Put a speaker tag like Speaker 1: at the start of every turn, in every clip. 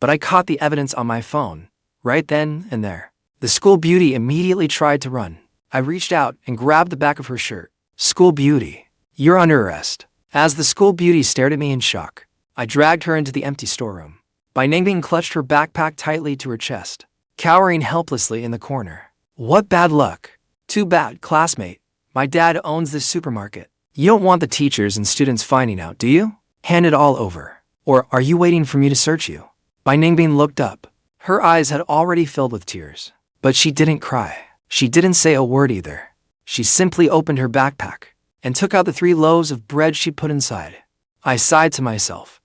Speaker 1: but I caught the evidence on my phone, right then and there. The school beauty immediately tried to run. I reached out and grabbed the back of her shirt. School beauty, you're under arrest. As the school beauty stared at me in shock, I dragged her into the empty storeroom. Ningbing clutched her backpack tightly to her chest, cowering helplessly in the corner. What bad luck. Too bad, classmate. My dad owns this supermarket. You don't want the teachers and students finding out, do you? Hand it all over. Or are you waiting for me to search you? Ningbing looked up. Her eyes had already filled with tears. But she didn't cry. She didn't say a word either. She simply opened her backpack and took out the 3 loaves of bread she'd put inside. I sighed to myself.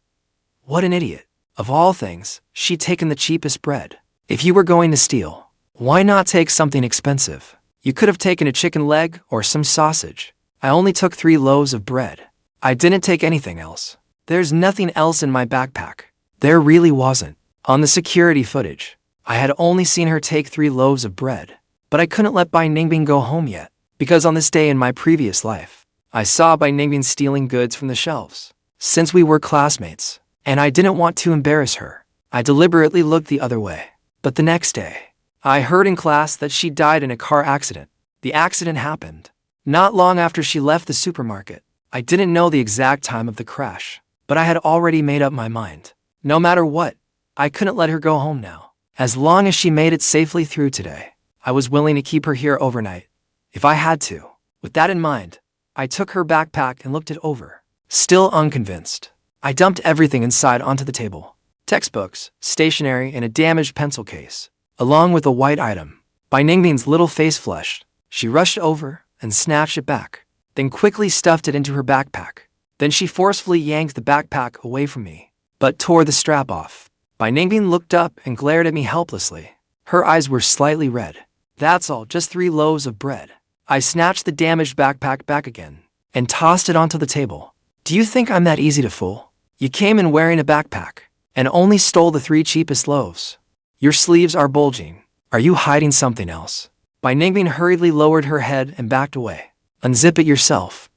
Speaker 1: What an idiot. Of all things, she'd taken the cheapest bread. If you were going to steal, why not take something expensive? You could have taken a chicken leg or some sausage. I only took 3 loaves of bread. I didn't take anything else. There's nothing else in my backpack. There really wasn't. On the security footage, I had only seen her take 3 loaves of bread. But I couldn't let Ningbing go home yet, because on this day in my previous life, I saw Ningbing stealing goods from the shelves. Since we were classmates, and I didn't want to embarrass her, I deliberately looked the other way. But the next day, I heard in class that she died in a car accident. The accident happened not long after she left the supermarket. I didn't know the exact time of the crash, but I had already made up my mind. No matter what, I couldn't let her go home now. As long as she made it safely through today, I was willing to keep her here overnight, if I had to. With that in mind, I took her backpack and looked it over. Still unconvinced, I dumped everything inside onto the table. Textbooks, stationery, and a damaged pencil case, along with a white item. Ningbing's little face flushed. She rushed over and snatched it back, then quickly stuffed it into her backpack. Then she forcefully yanked the backpack away from me, but tore the strap off. Ningbing looked up and glared at me helplessly. Her eyes were slightly red. That's all, just 3 loaves of bread. I snatched the damaged backpack back again and tossed it onto the table. Do you think I'm that easy to fool? You came in wearing a backpack and only stole the 3 cheapest loaves. Your sleeves are bulging. Are you hiding something else? Ningbing hurriedly lowered her head and backed away. Unzip it yourself.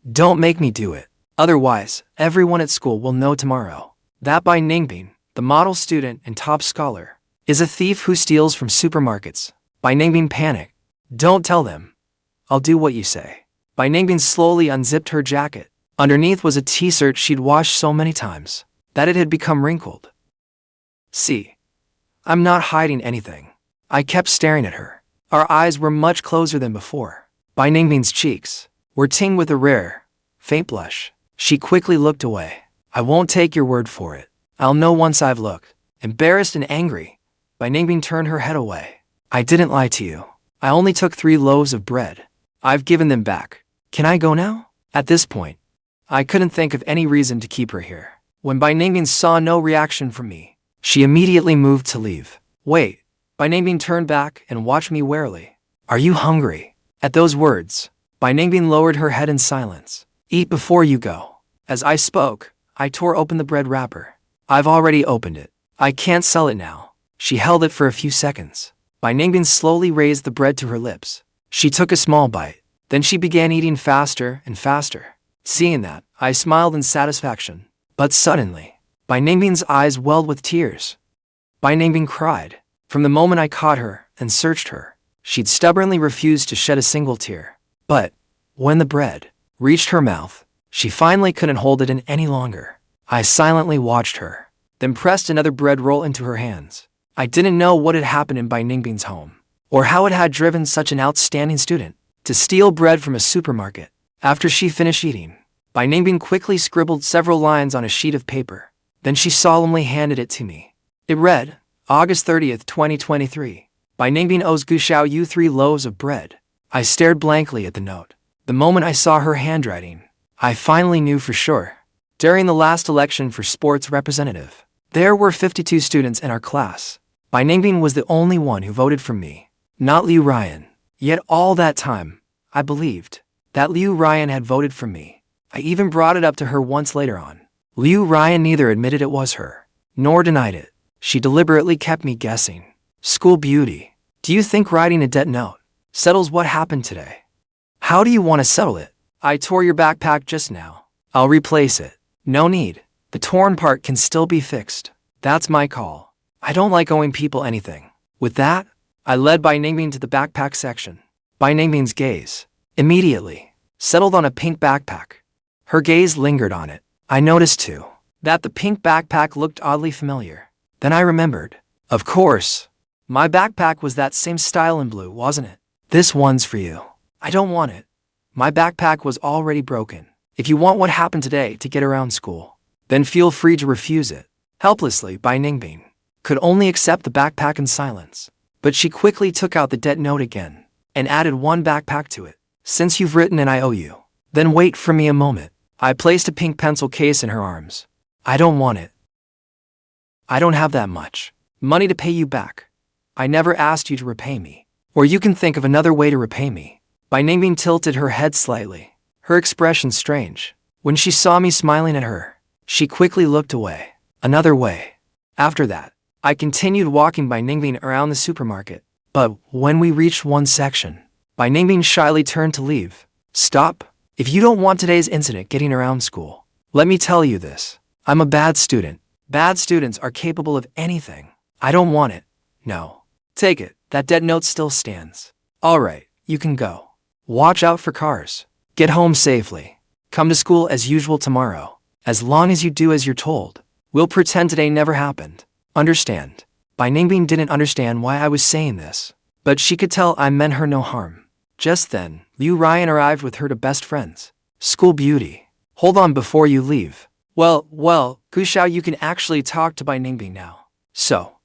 Speaker 1: Don't make me do it. Otherwise, everyone at school will know tomorrow that Ningbing, the model student and top scholar, is a thief who steals from supermarkets. Ningbing panicked. Don't tell them. I'll do what you say. Ningbing slowly unzipped her jacket. Underneath was a t-shirt she'd washed so many times that it had become wrinkled. See, I'm not hiding anything. I kept staring at her. Our eyes were much closer than before. Ningbing's cheeks were tinged with a rare, faint blush. She quickly looked away. I won't take your word for it. I'll know once I've looked. Embarrassed and angry, Ningbing turned her head away. I didn't lie to you. I only took 3 loaves of bread. I've given them back. Can I go now? At this point, I couldn't think of any reason to keep her here. When Ningbing saw no reaction from me, she immediately moved to leave. Wait. Ningbing turned back and watched me warily. Are you hungry? At those words, Ningbing lowered her head in silence. Eat before you go. As I spoke, I tore open the bread wrapper. I've already opened it. I can't sell it now. She held it for a few seconds. Ningbing slowly raised the bread to her lips. She took a small bite. Then she began eating faster and faster. Seeing that, I smiled in satisfaction. But suddenly, Ningbing's eyes welled with tears. Ningbing cried. From the moment I caught her and searched her, she'd stubbornly refused to shed a single tear. But when the bread reached her mouth, she finally couldn't hold it in any longer. I silently watched her, then pressed another bread roll into her hands. I didn't know what had happened in Ningbing's home, or how it had driven such an outstanding student to steal bread from a supermarket. After she finished eating, Ningbing quickly scribbled several lines on a sheet of paper. Then she solemnly handed it to me. It read, August 30th, 2023. Ningbing owes Xiaoyu 3 loaves of bread. I stared blankly at the note. The moment I saw her handwriting, I finally knew for sure. During the last election for sports representative, there were 52 students in our class. Ningbing was the only one who voted for me, not Ruyan. Yet all that time, I believed that Ruyan had voted for me. I even brought it up to her once later on. Ruyan neither admitted it was her, nor denied it. She deliberately kept me guessing. School beauty, do you think writing a debt note settles what happened today? How do you want to settle it? I tore your backpack just now. I'll replace it. No need. The torn part can still be fixed. That's my call. I don't like owing people anything. With that, I led Bai Ningbing to the backpack section. Bai Ningbing's gaze immediately settled on a pink backpack. Her gaze lingered on it. I noticed too that the pink backpack looked oddly familiar. Then I remembered. Of course, my backpack was that same style in blue, wasn't it? This one's for you. I don't want it. My backpack was already broken. If you want what happened today to get around school, then feel free to refuse it. Helplessly, Bai Ningbing could only accept the backpack in silence. But she quickly took out the debt note again and added one backpack to it. Since you've written and I owe you, then wait for me a moment. I placed a pink pencil case in her arms. I don't want it. I don't have that much money to pay you back. I never asked you to repay me. Or you can think of another way to repay me. Bai Ningbing tilted her head slightly, her expression strange. When she saw me smiling at her, she quickly looked away. Another way. After that, I continued walking Bai Ningbing around the supermarket. But when we reached one section, Bai Ningbing shyly turned to leave. Stop. If you don't want today's incident getting around school, let me tell you this. I'm a bad student. Bad students are capable of anything. I don't want it. No. Take it. That debt note still stands. All right, you can go. Watch out for cars. Get home safely. Come to school as usual tomorrow. As long as you do as you're told. We'll pretend today never happened. Understand? Bai Ningbing didn't understand why I was saying this, but she could tell I meant her no harm. Just then, Ruyan arrived with her two best friends. School beauty. Hold on before you leave. Well, Xiaoyu can actually talk to Bai Ningbing now. So,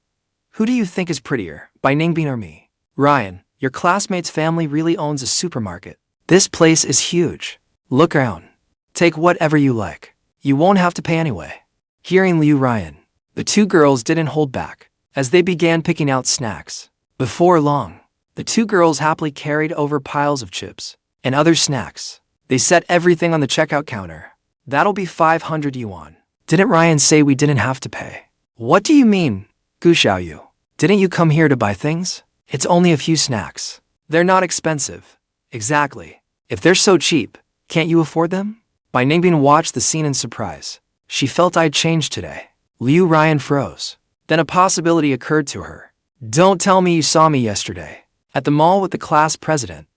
Speaker 1: who do you think is prettier, Bai Ningbing or me? Ruyan, your classmate's family really owns a supermarket. This place is huge. Look around. Take whatever you like. You won't have to pay anyway. Hearing Ruyan, the two girls didn't hold back, as they began picking out snacks. Before long, the two girls happily carried over piles of chips and other snacks. They set everything on the checkout counter. That'll be 500 yuan. Didn't Ruyan say we didn't have to pay? What do you mean, Xiaoyu? Didn't you come here to buy things? It's only a few snacks. They're not expensive. Exactly. If they're so cheap, can't you afford them? Bai Ningbing watched the scene in surprise. She felt I'd changed today. Ruyan froze. Then a possibility occurred to her. Don't tell me you saw me yesterday at the mall with the class president.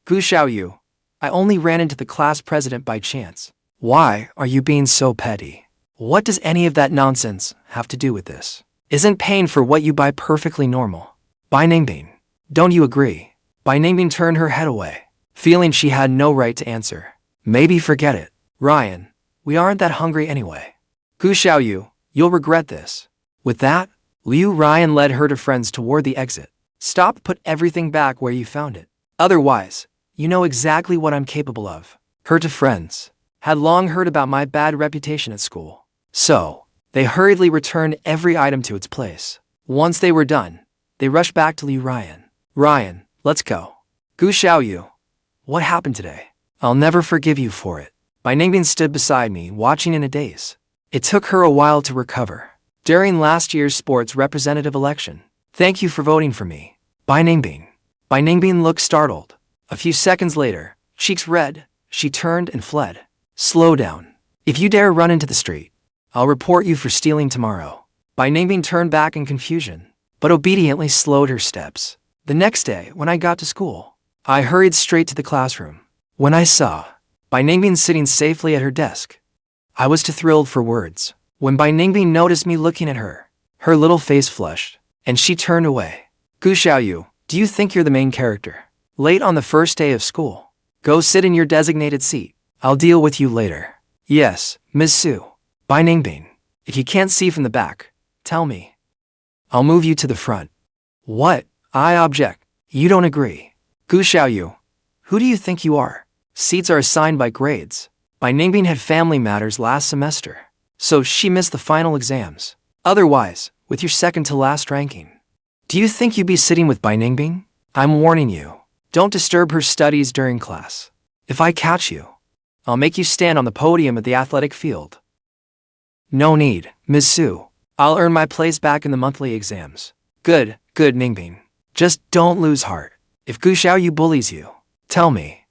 Speaker 1: Xiaoyu, I only ran into the class president by chance. Why are you being so petty? What does any of that nonsense have to do with this? Isn't paying for what you buy perfectly normal? Bai Ningbing, don't you agree? Bai Ningbing turned her head away, feeling she had no right to answer. Maybe forget it. Ruyan, we aren't that hungry anyway. Xiaoyu, you'll regret this. With that, Ruyan led her two friends toward the exit. Stop, put everything back where you found it. Otherwise, you know exactly what I'm capable of. Her two friends had long heard about my bad reputation at school. So, they hurriedly returned every item to its place. Once they were done, they rushed back to Ruyan. Ruyan, let's go. Xiaoyu, what happened today? I'll never forgive you for it. Bai Ningbing stood beside me, watching in a daze. It took her a while to recover. During last year's sports representative election, thank you for voting for me. Bai Ningbing. Bai Ningbing looked startled. A few seconds later, cheeks red, she turned and fled. Slow down. If you dare run into the street, I'll report you for stealing tomorrow. Bai Ningbing turned back in confusion, but obediently slowed her steps. The next day, when I got to school, I hurried straight to the classroom. When I saw Bai Ningbing sitting safely at her desk, I was too thrilled for words. When Bai Ningbing noticed me looking at her, her little face flushed, and she turned away. Xiaoyu, do you think you're the main character? Late on the first day of school. Go sit in your designated seat. I'll deal with you later. Yes, Ms. Su. Bai Ningbing, if you can't see from the back, tell me. I'll move you to the front. What? I object. You don't agree. Xiaoyu, who do you think you are? Seats are assigned by grades. Bai Ningbing had family matters last semester, so she missed the final exams. Otherwise, with your second to last ranking. Do you think you'd be sitting with Bai Ningbing? I'm warning you. Don't disturb her studies during class. If I catch you, I'll make you stand on the podium at the athletic field. No need, Ms. Su. I'll earn my place back in the monthly exams. Good, Ningbing. Just don't lose heart. If Xiaoyu bullies you, tell me.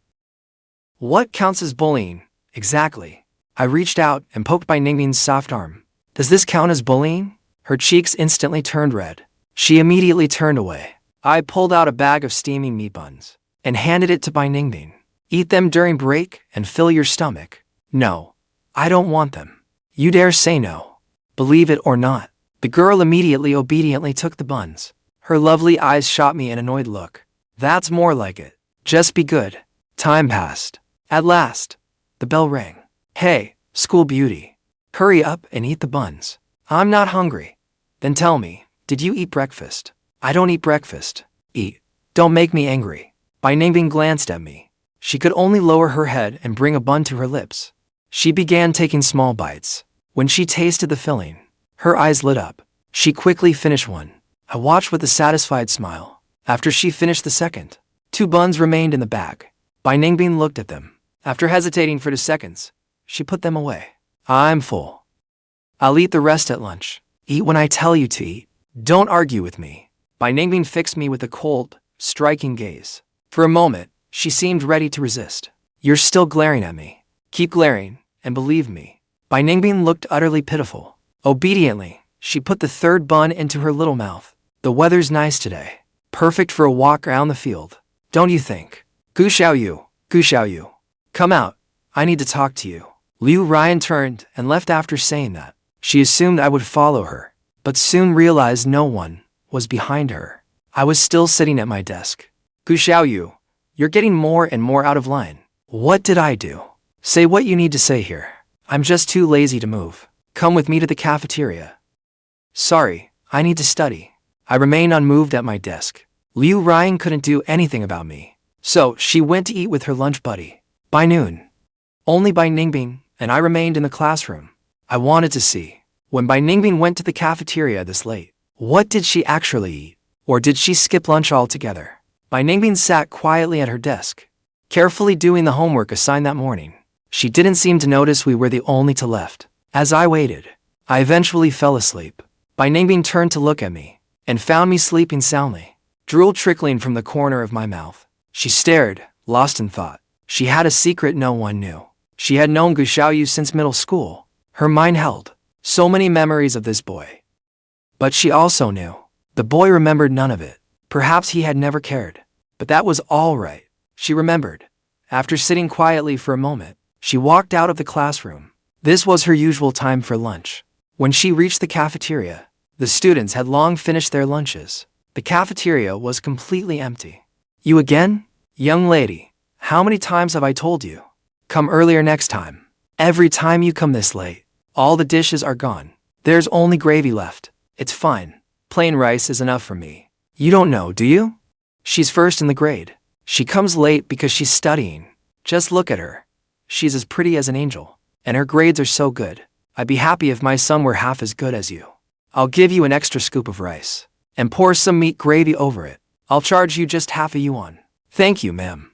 Speaker 1: What counts as bullying, exactly? I reached out and poked Bai Ningbing's soft arm. Does this count as bullying? Her cheeks instantly turned red. She immediately turned away. I pulled out a bag of steaming meat buns and handed it to Ningbing. Eat them during break and fill your stomach. No, I don't want them. You dare say no. Believe it or not. The girl immediately obediently took the buns. Her lovely eyes shot me an annoyed look. That's more like it. Just be good. Time passed. At last, the bell rang. Hey, school beauty. Hurry up and eat the buns. I'm not hungry. Then tell me, did you eat breakfast? I don't eat breakfast. Eat. Don't make me angry. Ningbing glanced at me. She could only lower her head and bring a bun to her lips. She began taking small bites. When she tasted the filling, her eyes lit up. She quickly finished one. I watched with a satisfied smile. After she finished the second, 2 buns remained in the bag. Ningbing looked at them. After hesitating for 2 seconds, she put them away. I'm full. I'll eat the rest at lunch. Eat when I tell you to eat. Don't argue with me. Ningbing fixed me with a cold, striking gaze. For a moment, she seemed ready to resist. You're still glaring at me. Keep glaring, and believe me. Ningbing looked utterly pitiful. Obediently, she put the 3rd bun into her little mouth. The weather's nice today. Perfect for a walk around the field. Don't you think? Xiaoyu. Come out. I need to talk to you. Ruyan turned and left after saying that. She assumed I would follow her, but soon realized no one was behind her. I was still sitting at my desk. Xiaoyu, you're getting more and more out of line. What did I do? Say what you need to say here. I'm just too lazy to move. Come with me to the cafeteria. Sorry, I need to study. I remained unmoved at my desk. Ruyan couldn't do anything about me, so she went to eat with her lunch buddy. By noon, only Ningbing and I remained in the classroom. I wanted to see, when Ningbing went to the cafeteria this late, what did she actually eat? Or did she skip lunch altogether? Ningbing sat quietly at her desk, carefully doing the homework assigned that morning. She didn't seem to notice we were the only two left. As I waited, I eventually fell asleep. Ningbing turned to look at me and found me sleeping soundly, drool trickling from the corner of my mouth. She stared, lost in thought. She had a secret no one knew. She had known Xiaoyu since middle school. Her mind held so many memories of this boy. But she also knew the boy remembered none of it. Perhaps he had never cared. But that was all right. She remembered. After sitting quietly for a moment, she walked out of the classroom. This was her usual time for lunch. When she reached the cafeteria, the students had long finished their lunches. The cafeteria was completely empty. You again? Young lady, how many times have I told you? Come earlier next time. Every time you come this late, all the dishes are gone. There's only gravy left. It's fine. Plain rice is enough for me. You don't know, do you? She's first in the grade. She comes late because she's studying. Just look at her. She's as pretty as an angel, and her grades are so good. I'd be happy if my son were half as good as you. I'll give you an extra scoop of rice, and pour some meat gravy over it. I'll charge you just half a yuan. Thank you, ma'am.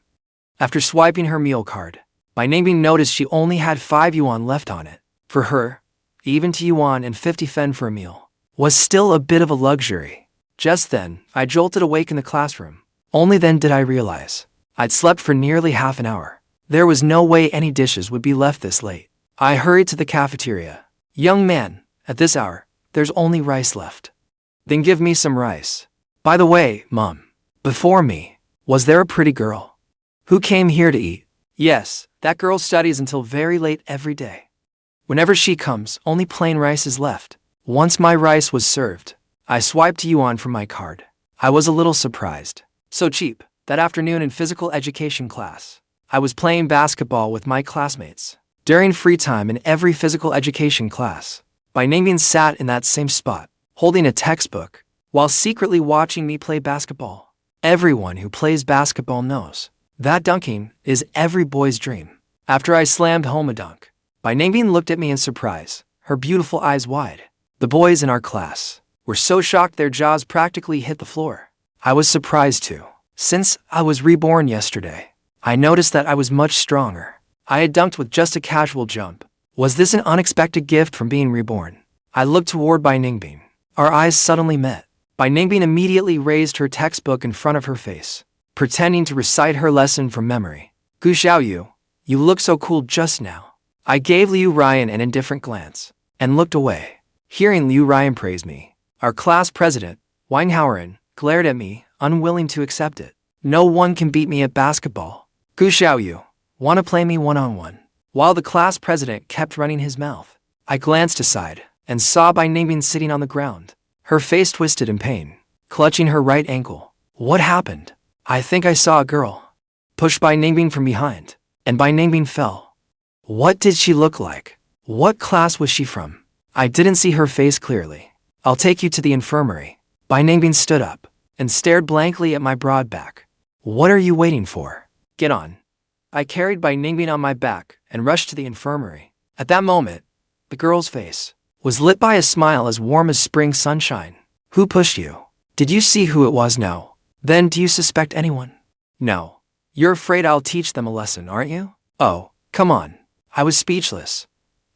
Speaker 1: After swiping her meal card, Ningbing noticed she only had 5 yuan left on it. For her, even 2 yuan and 50 fen for a meal was still a bit of a luxury. Just then, I jolted awake in the classroom. Only then did I realize I'd slept for nearly half an hour. There was no way any dishes would be left this late. I hurried to the cafeteria. Young man, at this hour, there's only rice left. Then give me some rice. By the way, Mom, before me, was there a pretty girl who came here to eat? Yes, that girl studies until very late every day. Whenever she comes, only plain rice is left. Once my rice was served, I swiped yuan from my card. I was a little surprised. So cheap. That afternoon in physical education class, I was playing basketball with my classmates. During free time in every physical education class, Ningbing sat in that same spot, holding a textbook, while secretly watching me play basketball. Everyone who plays basketball knows that dunking is every boy's dream. After I slammed home a dunk, Ningbing looked at me in surprise, her beautiful eyes wide. The boys in our class were so shocked their jaws practically hit the floor. I was surprised too. Since I was reborn yesterday, I noticed that I was much stronger. I had dunked with just a casual jump. Was this an unexpected gift from being reborn? I looked toward Ningbing. Our eyes suddenly met. Ningbing immediately raised her textbook in front of her face, pretending to recite her lesson from memory. Xiaoyu, you look so cool just now. I gave Ruyan an indifferent glance and looked away. Hearing Ruyan praise me, our class president, Weinhauerin, glared at me, unwilling to accept it. No one can beat me at basketball. Xiaoyu, wanna play me one-on-one? While the class president kept running his mouth, I glanced aside and saw Ningbing sitting on the ground, her face twisted in pain, clutching her right ankle. What happened? I think I saw a girl pushed by Ningbing from behind, and Ningbing fell. What did she look like? What class was she from? I didn't see her face clearly. I'll take you to the infirmary. Ningbing stood up and stared blankly at my broad back. What are you waiting for? Get on. I carried Ningbing on my back and rushed to the infirmary. At that moment, the girl's face was lit by a smile as warm as spring sunshine. Who pushed you? Did you see who it was? No. Then do you suspect anyone? No. You're afraid I'll teach them a lesson, aren't you? Oh, come on. I was speechless.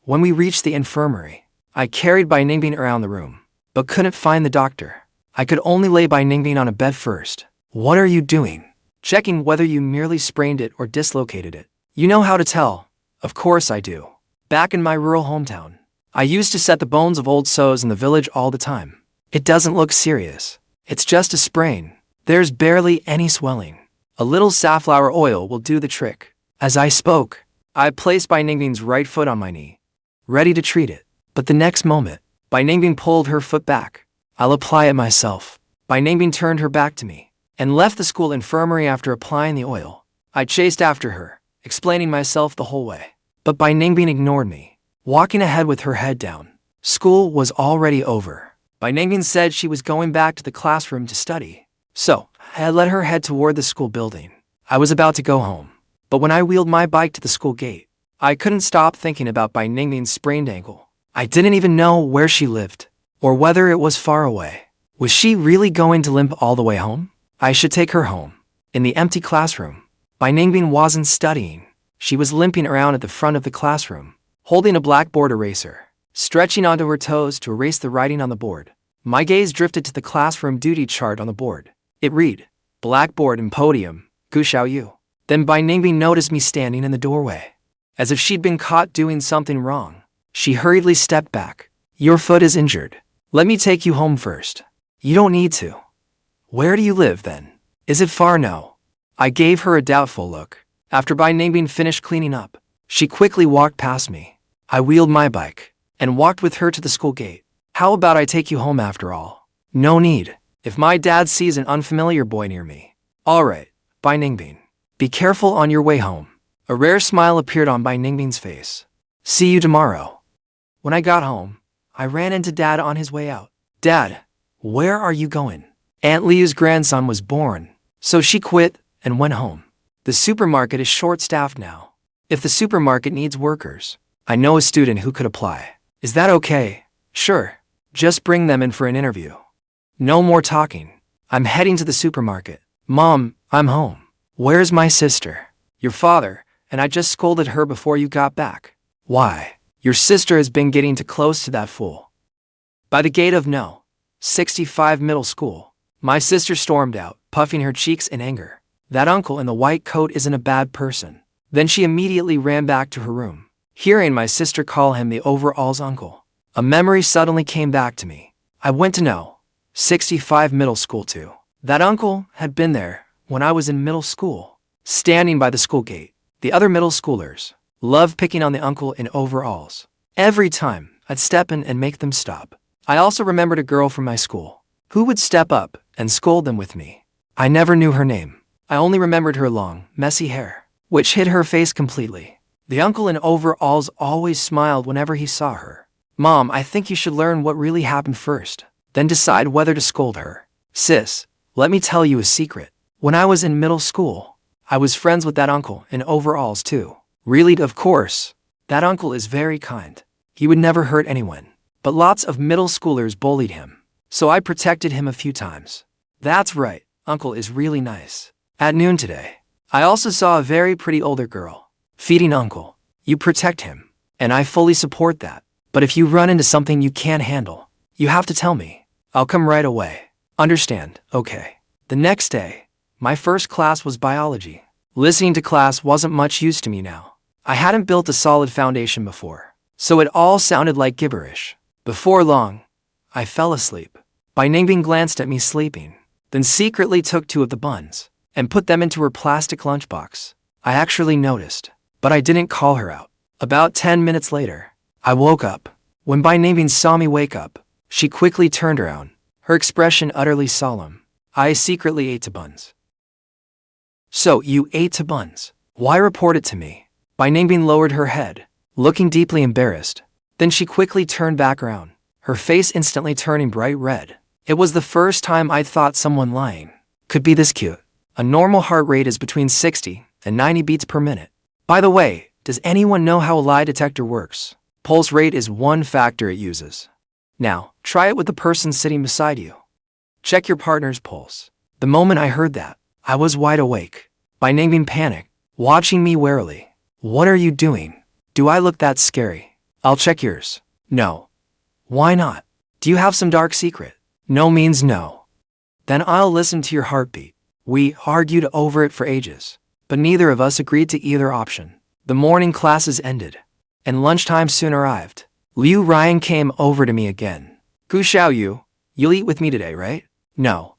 Speaker 1: When we reached the infirmary, I carried Ningbing around the room, but couldn't find the doctor. I could only lay Ningbing on a bed first. What are you doing? Checking whether you merely sprained it or dislocated it. You know how to tell. Of course I do. Back in my rural hometown, I used to set the bones of old sows in the village all the time. It doesn't look serious. It's just a sprain. There's barely any swelling. A little safflower oil will do the trick. As I spoke, I placed Ningbing's right foot on my knee, ready to treat it. But the next moment, Ningbing pulled her foot back. I'll apply it myself. Ningbing turned her back to me and left the school infirmary after applying the oil. I chased after her, explaining myself the whole way. But Ningbing ignored me, walking ahead with her head down. School was already over. Ningbing said she was going back to the classroom to study. So, I let her head toward the school building. I was about to go home. But when I wheeled my bike to the school gate, I couldn't stop thinking about Ningbing's sprained ankle. I didn't even know where she lived, or whether it was far away. Was she really going to limp all the way home? I should take her home. In the empty classroom, Ningbing wasn't studying. She was limping around at the front of the classroom, holding a blackboard eraser, stretching onto her toes to erase the writing on the board. My gaze drifted to the classroom duty chart on the board. It read, Blackboard and Podium, Xiaoyu. Then Ningbing noticed me standing in the doorway. As if she'd been caught doing something wrong, she hurriedly stepped back. Your foot is injured. Let me take you home first. You don't need to. Where do you live then? Is it far? No. I gave her a doubtful look. After Ningbing finished cleaning up, she quickly walked past me. I wheeled my bike and walked with her to the school gate. How about I take you home after all? No need. If my dad sees an unfamiliar boy near me. All right, Ningbing. Be careful on your way home. A rare smile appeared on Ningbing's face. See you tomorrow. When I got home, I ran into Dad on his way out. Dad, where are you going? Aunt Liu's grandson was born, so she quit and went home. The supermarket is short-staffed now. If the supermarket needs workers, I know a student who could apply. Is that okay? Sure. Just bring them in for an interview. No more talking. I'm heading to the supermarket. Mom, I'm home. Where's my sister? Your father, and I just scolded her before you got back. Why? Your sister has been getting too close to that fool. By the gate of No. 65 Middle School, my sister stormed out, puffing her cheeks in anger. That uncle in the white coat isn't a bad person. Then she immediately ran back to her room, hearing my sister call him the overalls uncle. A memory suddenly came back to me. I went to No. 65 Middle School too. That uncle had been there when I was in middle school, standing by the school gate. The other middle schoolers loved picking on the uncle in overalls. Every time, I'd step in and make them stop. I also remembered a girl from my school who would step up and scold them with me. I never knew her name. I only remembered her long, messy hair, which hid her face completely. The uncle in overalls always smiled whenever he saw her. Mom, I think you should learn what really happened first, then decide whether to scold her. Sis, let me tell you a secret. When I was in middle school, I was friends with that uncle in overalls too. Really, of course. That uncle is very kind. He would never hurt anyone. But lots of middle schoolers bullied him, so I protected him a few times. That's right, uncle is really nice. At noon today, I also saw a very pretty older girl feeding uncle. You protect him, and I fully support that. But if you run into something you can't handle, you have to tell me. I'll come right away. Understand, okay. The next day, my first class was biology. Listening to class wasn't much use to me now. I hadn't built a solid foundation before, so it all sounded like gibberish. Before long, I fell asleep. Bai Ningbing glanced at me sleeping, then secretly took 2 of the buns and put them into her plastic lunchbox. I actually noticed, but I didn't call her out. About 10 minutes later, I woke up. When Bai Ningbing saw me wake up, she quickly turned around, her expression utterly solemn. I secretly ate 2 buns. So, you ate 2 buns? Why report it to me? Bai Ningbing lowered her head, looking deeply embarrassed. Then she quickly turned back around, her face instantly turning bright red. It was the first time I'd thought someone lying could be this cute. A normal heart rate is between 60 and 90 beats per minute. By the way, does anyone know how a lie detector works? Pulse rate is one factor it uses. Now, try it with the person sitting beside you. Check your partner's pulse. The moment I heard that, I was wide awake. Bai Ningbing panicked, watching me warily. What are you doing? Do I look that scary? I'll check yours. No. Why not? Do you have some dark secret? No means no. Then I'll listen to your heartbeat. We argued over it for ages, but neither of us agreed to either option. The morning classes ended, and lunchtime soon arrived. Ruyan came over to me again. Xiaoyu, you'll eat with me today, right? No.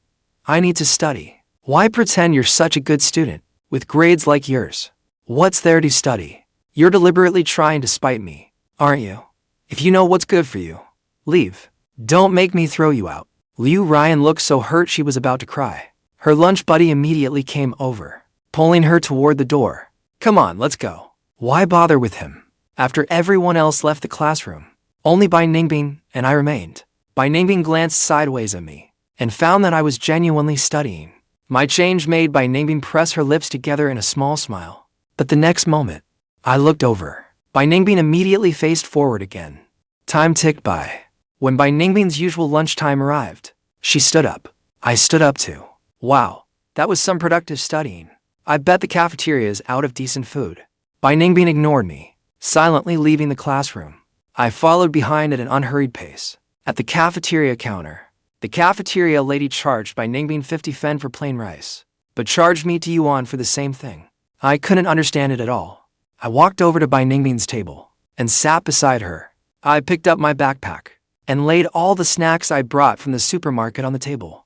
Speaker 1: I need to study. Why pretend you're such a good student, with grades like yours? What's there to study? You're deliberately trying to spite me, aren't you? If you know what's good for you, leave. Don't make me throw you out. Ruyan looked so hurt she was about to cry. Her lunch buddy immediately came over, pulling her toward the door. Come on, let's go. Why bother with him? After everyone else left the classroom, only Bai Ningbing and I remained. Bai Ningbing glanced sideways at me and found that I was genuinely studying. My change made Bai Ningbing press her lips together in a small smile. But the next moment, I looked over. Bai Ningbing immediately faced forward again. Time ticked by. When Bai Ningbing's usual lunchtime arrived, she stood up. I stood up too. Wow, that was some productive studying. I bet the cafeteria is out of decent food. Bai Ningbing ignored me, silently leaving the classroom. I followed behind at an unhurried pace. At the cafeteria counter, the cafeteria lady charged Bai Ningbing 50 fen for plain rice, but charged me 2 yuan for the same thing. I couldn't understand it at all. I walked over to Bai Ningbing's table and sat beside her. I picked up my backpack and laid all the snacks I brought from the supermarket on the table.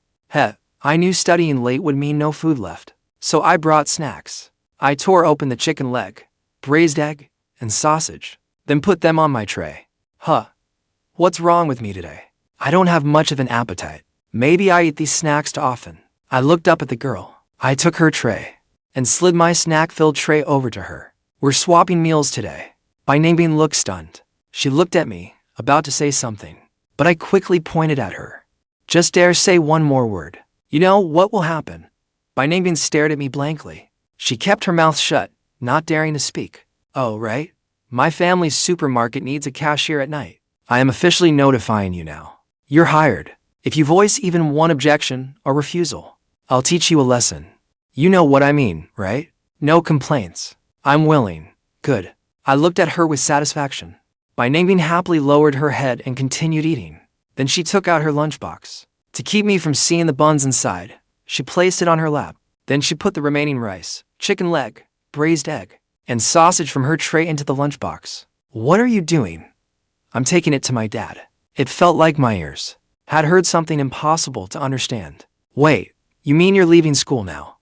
Speaker 1: I knew studying late would mean no food left, so I brought snacks. I tore open the chicken leg, braised egg, and sausage, then put them on my tray. What's wrong with me today? I don't have much of an appetite. Maybe I eat these snacks too often. I looked up at the girl. I took her tray and slid my snack-filled tray over to her. We're swapping meals today. Bai Ningbing looked stunned. She looked at me, about to say something, but I quickly pointed at her. Just dare say one more word. You know what will happen? Bai Ningbing stared at me blankly. She kept her mouth shut, not daring to speak. Oh, right. My family's supermarket needs a cashier at night. I am officially notifying you now. You're hired. If you voice even one objection or refusal, I'll teach you a lesson. You know what I mean, right? No complaints. I'm willing. Good. I looked at her with satisfaction. Bai Ningbing happily lowered her head and continued eating. Then she took out her lunchbox. To keep me from seeing the buns inside, she placed it on her lap. Then she put the remaining rice, chicken leg, braised egg, and sausage from her tray into the lunchbox. What are you doing? I'm taking it to my dad. It felt like my ears had heard something impossible to understand. Wait, you mean you're leaving school now?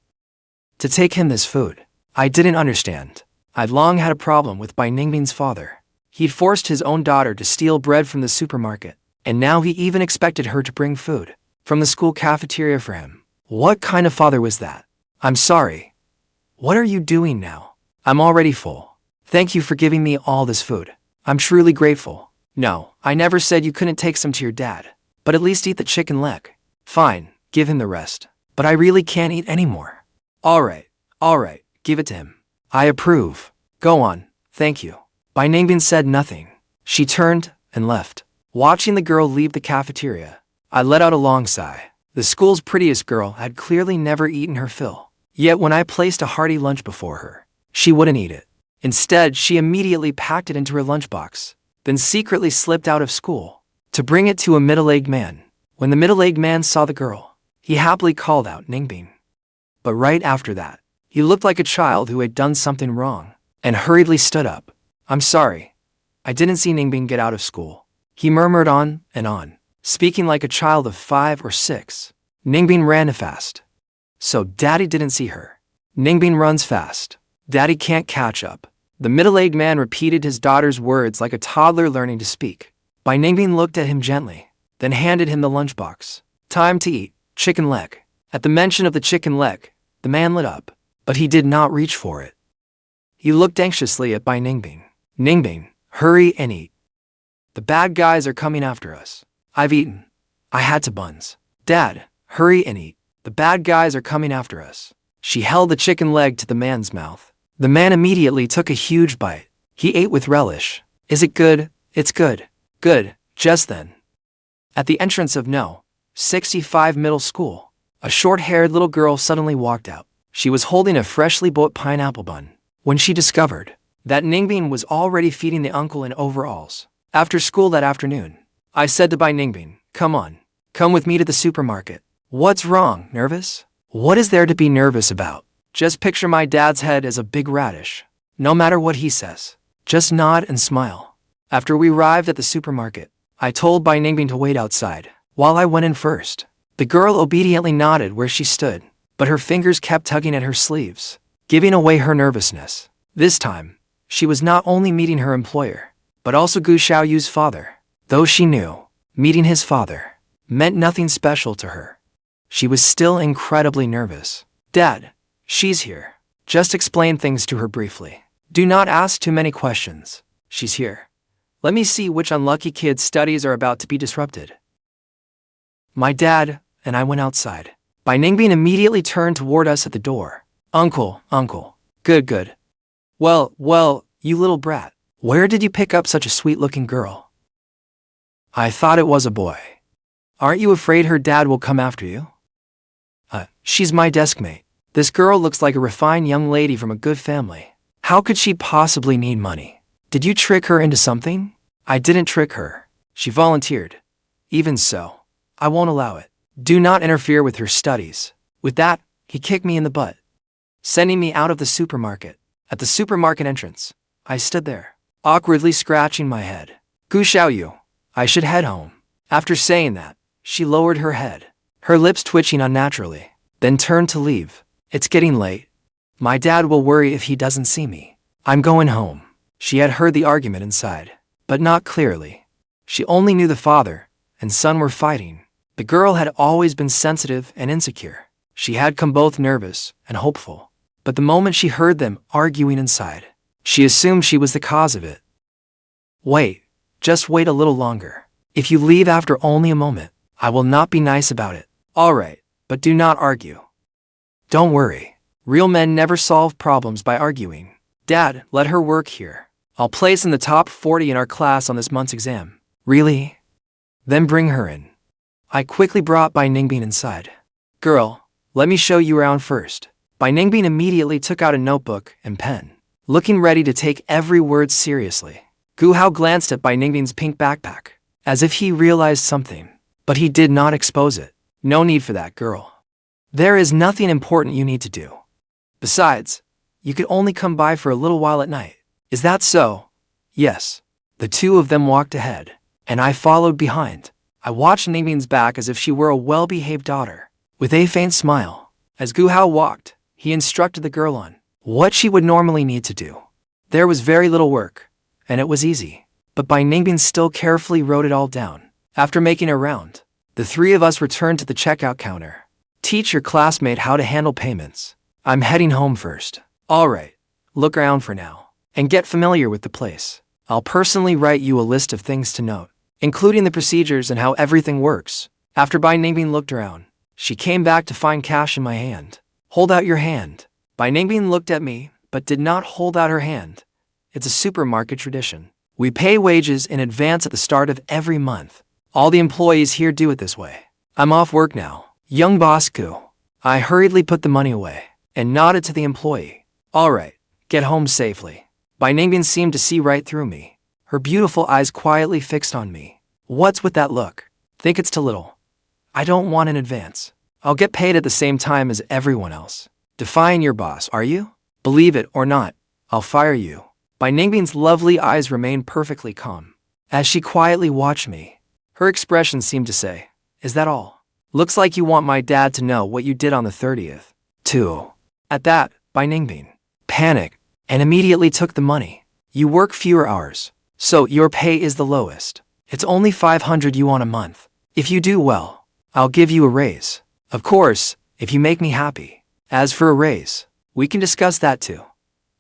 Speaker 1: To take him this food? I didn't understand. I'd long had a problem with Bai Ningbing's father. He'd forced his own daughter to steal bread from the supermarket, and now he even expected her to bring food from the school cafeteria for him. What kind of father was that? I'm sorry. What are you doing now? I'm already full. Thank you for giving me all this food. I'm truly grateful. No, I never said you couldn't take some to your dad, but at least eat the chicken leg. Fine, give him the rest. But I really can't eat anymore. All right, give it to him. I approve. Go on, thank you. Bai Ningbing said nothing. She turned and left. Watching the girl leave the cafeteria, I let out a long sigh. The school's prettiest girl had clearly never eaten her fill. Yet when I placed a hearty lunch before her, she wouldn't eat it. Instead, she immediately packed it into her lunchbox, then secretly slipped out of school to bring it to a middle-aged man. When the middle-aged man saw the girl, he happily called out Ningbing. But right after that, he looked like a child who had done something wrong and hurriedly stood up. I'm sorry. I didn't see Ningbing get out of school. He murmured on and on, speaking like a child of 5 or 6. Ningbing ran fast. So Daddy didn't see her. Ningbing runs fast. Daddy can't catch up. The middle-aged man repeated his daughter's words like a toddler learning to speak. Ningbing looked at him gently, then handed him the lunchbox. Time to eat, chicken leg. At the mention of the chicken leg, the man lit up, but he did not reach for it. He looked anxiously at Ningbing. Ningbing, hurry and eat. The bad guys are coming after us. I've eaten. I had to buns. Dad, hurry and eat. The bad guys are coming after us. She held the chicken leg to the man's mouth. The man immediately took a huge bite. He ate with relish. Is it good? It's good. Good. Just then, at the entrance of No. 65 Middle School, a short-haired little girl suddenly walked out. She was holding a freshly bought pineapple bun. When she discovered that Ningbing was already feeding the uncle in overalls after school that afternoon, I said to Ningbing, come on, come with me to the supermarket. What's wrong, nervous? What is there to be nervous about? Just picture my dad's head as a big radish. No matter what he says, just nod and smile. After we arrived at the supermarket, I told Ningbing to wait outside while I went in first. The girl obediently nodded where she stood, but her fingers kept tugging at her sleeves, giving away her nervousness. This time, she was not only meeting her employer, but also Xiaoyu's father. Though she knew meeting his father meant nothing special to her, she was still incredibly nervous. Dad, she's here. Just explain things to her briefly. Do not ask too many questions. She's here. Let me see which unlucky kid's studies are about to be disrupted. My dad and I went outside. Ningbing immediately turned toward us at the door. Uncle. Good. Well, you little brat. Where did you pick up such a sweet-looking girl? I thought it was a boy. Aren't you afraid her dad will come after you? She's my deskmate. This girl looks like a refined young lady from a good family. How could she possibly need money? Did you trick her into something? I didn't trick her. She volunteered. Even so, I won't allow it. Do not interfere with her studies. With that, he kicked me in the butt, sending me out of the supermarket. At the supermarket entrance, I stood there, awkwardly scratching my head. Xiaoyu, I should head home. After saying that, she lowered her head, her lips twitching unnaturally, then turned to leave. It's getting late. My dad will worry if he doesn't see me. I'm going home. She had heard the argument inside, but not clearly. She only knew the father and son were fighting. The girl had always been sensitive and insecure. She had come both nervous and hopeful, but the moment she heard them arguing inside, she assumed she was the cause of it. Wait, just wait a little longer. If you leave after only a moment, I will not be nice about it. All right, but do not argue. Don't worry. Real men never solve problems by arguing. Dad, let her work here. I'll place in the top 40 in our class on this month's exam. Really? Then bring her in. I quickly brought Ningbing inside. Girl, let me show you around first. Ningbing immediately took out a notebook and pen, looking ready to take every word seriously. Guhao glanced at Ningbing's pink backpack, as if he realized something, but he did not expose it. No need for that, girl. There is nothing important you need to do. Besides, you could only come by for a little while at night. Is that so? Yes. The two of them walked ahead, and I followed behind. I watched Ningbing's back as if she were a well-behaved daughter. With a faint smile, as Guhao walked, he instructed the girl on what she would normally need to do. There was very little work, and it was easy, but Ningbing still carefully wrote it all down. After making a round, the three of us returned to the checkout counter. Teach your classmate how to handle payments. I'm heading home first. All right, look around for now, and get familiar with the place. I'll personally write you a list of things to note, including the procedures and how everything works. After Ningbing looked around, she came back to find cash in my hand. Hold out your hand. Ningbing looked at me, but did not hold out her hand. It's a supermarket tradition. We pay wages in advance at the start of every month. All the employees here do it this way. I'm off work now. Young boss Gu. I hurriedly put the money away and nodded to the employee. All right, get home safely. Ningbing seemed to see right through me, her beautiful eyes quietly fixed on me. What's with that look? Think it's too little? I don't want an advance. I'll get paid at the same time as everyone else. Defying your boss, are you? Believe it or not, I'll fire you. Ningbing's lovely eyes remained perfectly calm. as she quietly watched me. Her expression seemed to say, "Is that all? Looks like you want my dad to know what you did on the 30th, too." At that, Bai Ningbing panicked and immediately took the money. "You work fewer hours, so your pay is the lowest. It's only 500 yuan a month. If you do well, I'll give you a raise. Of course, if you make me happy. As for a raise, we can discuss that too."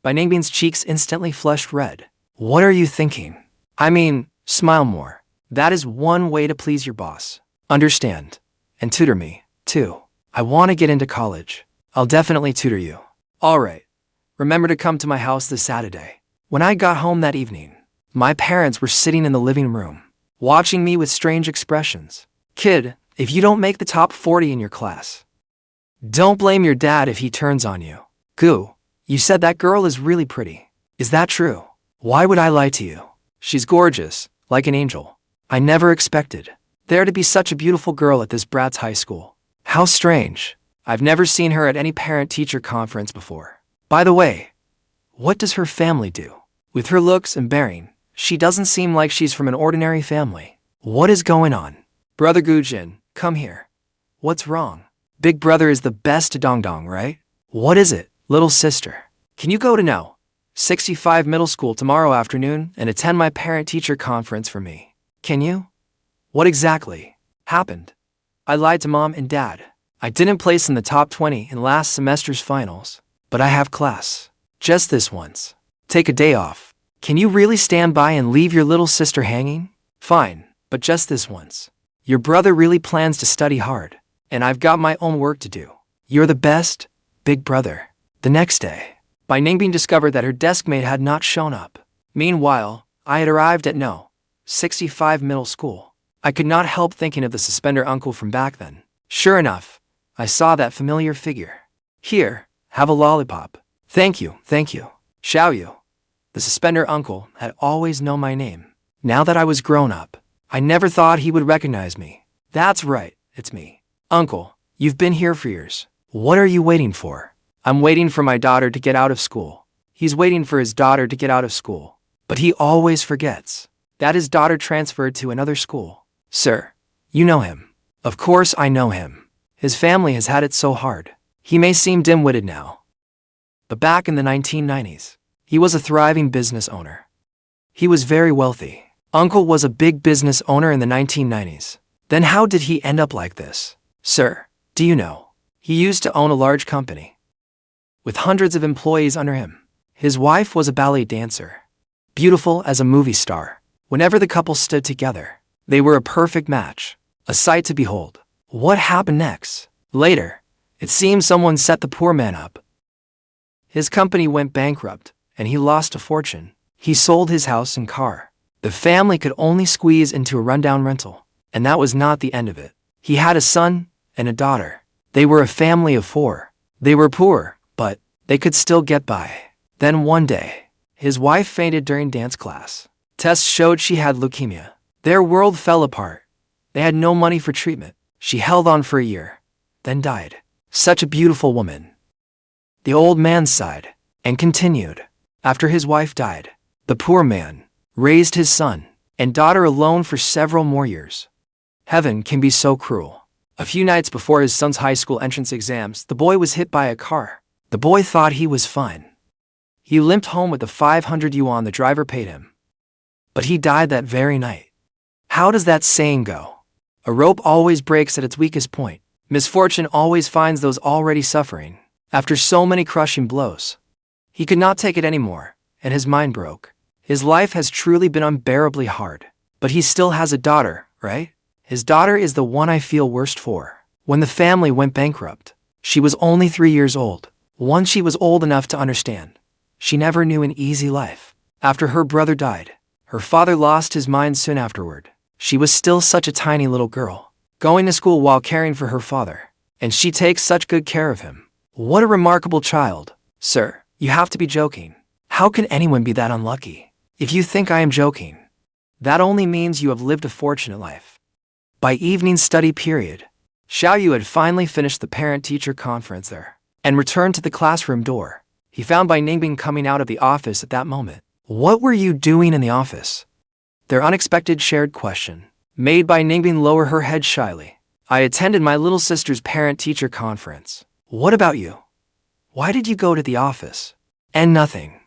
Speaker 1: Bai Ningbing's cheeks instantly flushed red. "What are you thinking? I mean, smile more. That is one way to please your boss. Understand? And tutor me, too. I want to get into college. I'll definitely tutor you." "All right. Remember to come to my house this Saturday." When I got home that evening, my parents were sitting in the living room, watching me with strange expressions. "Kid, if you don't make the top 40 in your class, don't blame your dad if he turns on you." "Goo, you said that girl is really pretty. Is that true?" "Why would I lie to you? She's gorgeous, like an angel. I never expected there to be such a beautiful girl at this brat's high school. How strange. I've never seen her at any parent-teacher conference before. By the way, what does her family do? With her looks and bearing, she doesn't seem like she's from an ordinary family. What is going on?" "Brother Gujin, come here. What's wrong? Big brother is the best to dong-dong, right? What is it, little sister? Can you go to No. 65 middle school tomorrow afternoon and attend my parent-teacher conference for me? Can you?" "What exactly happened?" "I lied to mom and dad. I didn't place in the top 20 in last semester's finals. But I have class. Just this once. Take a day off. Can you really stand by and leave your little sister hanging?" "Fine, but just this once. Your brother really plans to study hard, and I've got my own work to do. You're the best, big brother." The next day, Bai Ningbing discovered that her deskmate had not shown up. Meanwhile, I had arrived at No. 65 middle school. I could not help thinking of the suspender uncle from back then. Sure enough, I saw that familiar figure. "Here, have a lollipop." Thank you. Xiaoyu." The suspender uncle had always known my name. Now that I was grown up, I never thought he would recognize me. "That's right, it's me. Uncle, you've been here for years. What are you waiting for?" "I'm waiting for my daughter to get out of school." He's waiting for his daughter to get out of school, but he always forgets that his daughter transferred to another school. "Sir, you know him." "Of course I know him. His family has had it so hard. He may seem dim-witted now, but back in the 1990s, he was a thriving business owner. He was very wealthy. Uncle was a big business owner in the 1990s. Then how did he end up like this?" "Sir, do you know? He used to own a large company with hundreds of employees under him. His wife was a ballet dancer, beautiful as a movie star. Whenever the couple stood together, they were a perfect match, a sight to behold." "What happened next?" "Later, it seems someone set the poor man up. His company went bankrupt, and he lost a fortune. He sold his house and car. The family could only squeeze into a rundown rental, and that was not the end of it. He had a son and a daughter. They were a family of 4. They were poor, but they could still get by. Then one day, his wife fainted during dance class. Tests showed she had leukemia. Their world fell apart. They had no money for treatment. She held on for a year, then died. Such a beautiful woman." The old man sighed and continued. "After his wife died, the poor man raised his son and daughter alone for several more years. Heaven can be so cruel. A few nights before his son's high school entrance exams, the boy was hit by a car. The boy thought he was fine. He limped home with the 500 yuan the driver paid him. But he died that very night. How does that saying go? A rope always breaks at its weakest point. Misfortune always finds those already suffering. After so many crushing blows, he could not take it anymore, and his mind broke. His life has truly been unbearably hard. But he still has a daughter, right? His daughter is the one I feel worst for. When the family went bankrupt, she was only 3 years old. Once she was old enough to understand, she never knew an easy life. After her brother died, her father lost his mind soon afterward. She was still such a tiny little girl, going to school while caring for her father, and she takes such good care of him. What a remarkable child. Sir, you have to be joking. How can anyone be that unlucky? If you think I am joking, that only means you have lived a fortunate life. By evening study period, Xiaoyu had finally finished the parent-teacher conference there and returned to the classroom door. He found Ningbing coming out of the office at that moment. What were you doing in the office? Their unexpected shared question made Bai Ningbing lower her head shyly. I attended my little sister's parent-teacher conference. What about you? Why did you go to the office? And nothing.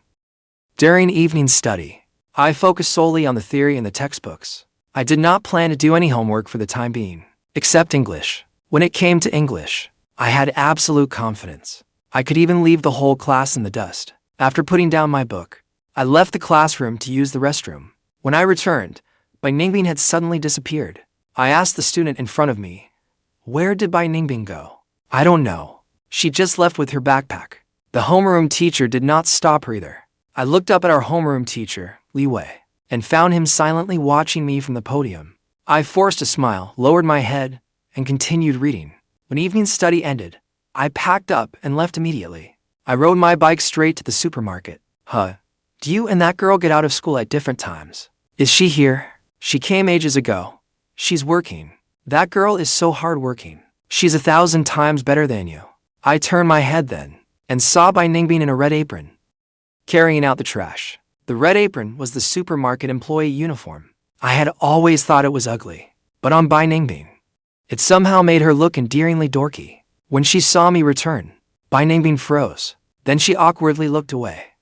Speaker 1: During evening study, I focused solely on the theory in the textbooks. I did not plan to do any homework for the time being, except English. When it came to English, I had absolute confidence. I could even leave the whole class in the dust. After putting down my book, I left the classroom to use the restroom. When I returned, Bai Ningbing had suddenly disappeared. I asked the student in front of me, "Where did Bai Ningbing go?" "I don't know. She just left with her backpack." The homeroom teacher did not stop her either. I looked up at our homeroom teacher, Li Wei, and found him silently watching me from the podium. I forced a smile, lowered my head, and continued reading. When evening study ended, I packed up and left immediately. I rode my bike straight to the supermarket. Do you and that girl get out of school at different times? Is she here? She came ages ago. She's working. That girl is so hardworking. She's 1,000 times better than you. I turned my head then, and saw Bai Ningbing in a red apron, carrying out the trash. The red apron was the supermarket employee uniform. I had always thought it was ugly, but on Bai Ningbing, it somehow made her look endearingly dorky. When she saw me return, Bai Ningbing froze. Then she awkwardly looked away.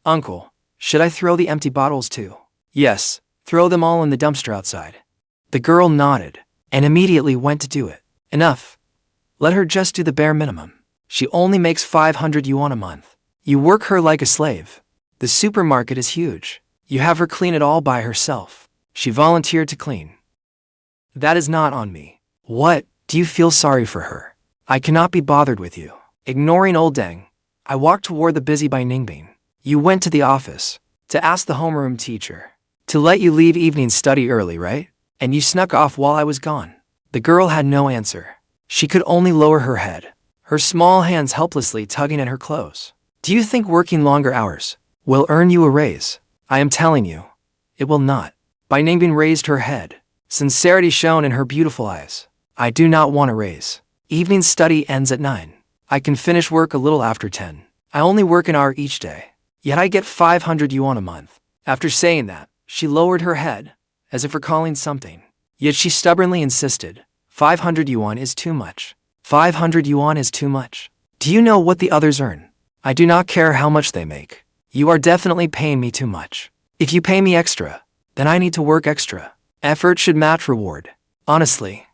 Speaker 1: "Uncle, should I throw the empty bottles too?" "Yes, throw them all in the dumpster outside." The girl nodded, and immediately went to do it. Enough. Let her just do the bare minimum. She only makes 500 yuan a month. You work her like a slave. The supermarket is huge. You have her clean it all by herself. She volunteered to clean. That is not on me. What, do you feel sorry for her? I cannot be bothered with you. Ignoring old Deng, I walked toward the busy Bai Ningbing. You went to the office to ask the homeroom teacher to let you leave evening study early, right? And you snuck off while I was gone. The girl had no answer. She could only lower her head, her small hands helplessly tugging at her clothes. Do you think working longer hours will earn you a raise? I am telling you, it will not. Bai Ningbing raised her head. Sincerity shone in her beautiful eyes. I do not want a raise. Evening study ends at 9. I can finish work a little after 10. I only work an hour each day. Yet I get 500 yuan a month. After saying that, she lowered her head, as if recalling something. Yet she stubbornly insisted, 500 yuan is too much. 500 yuan is too much. Do you know what the others earn? I do not care how much they make. You are definitely paying me too much. If you pay me extra, then I need to work extra. Effort should match reward. Honestly,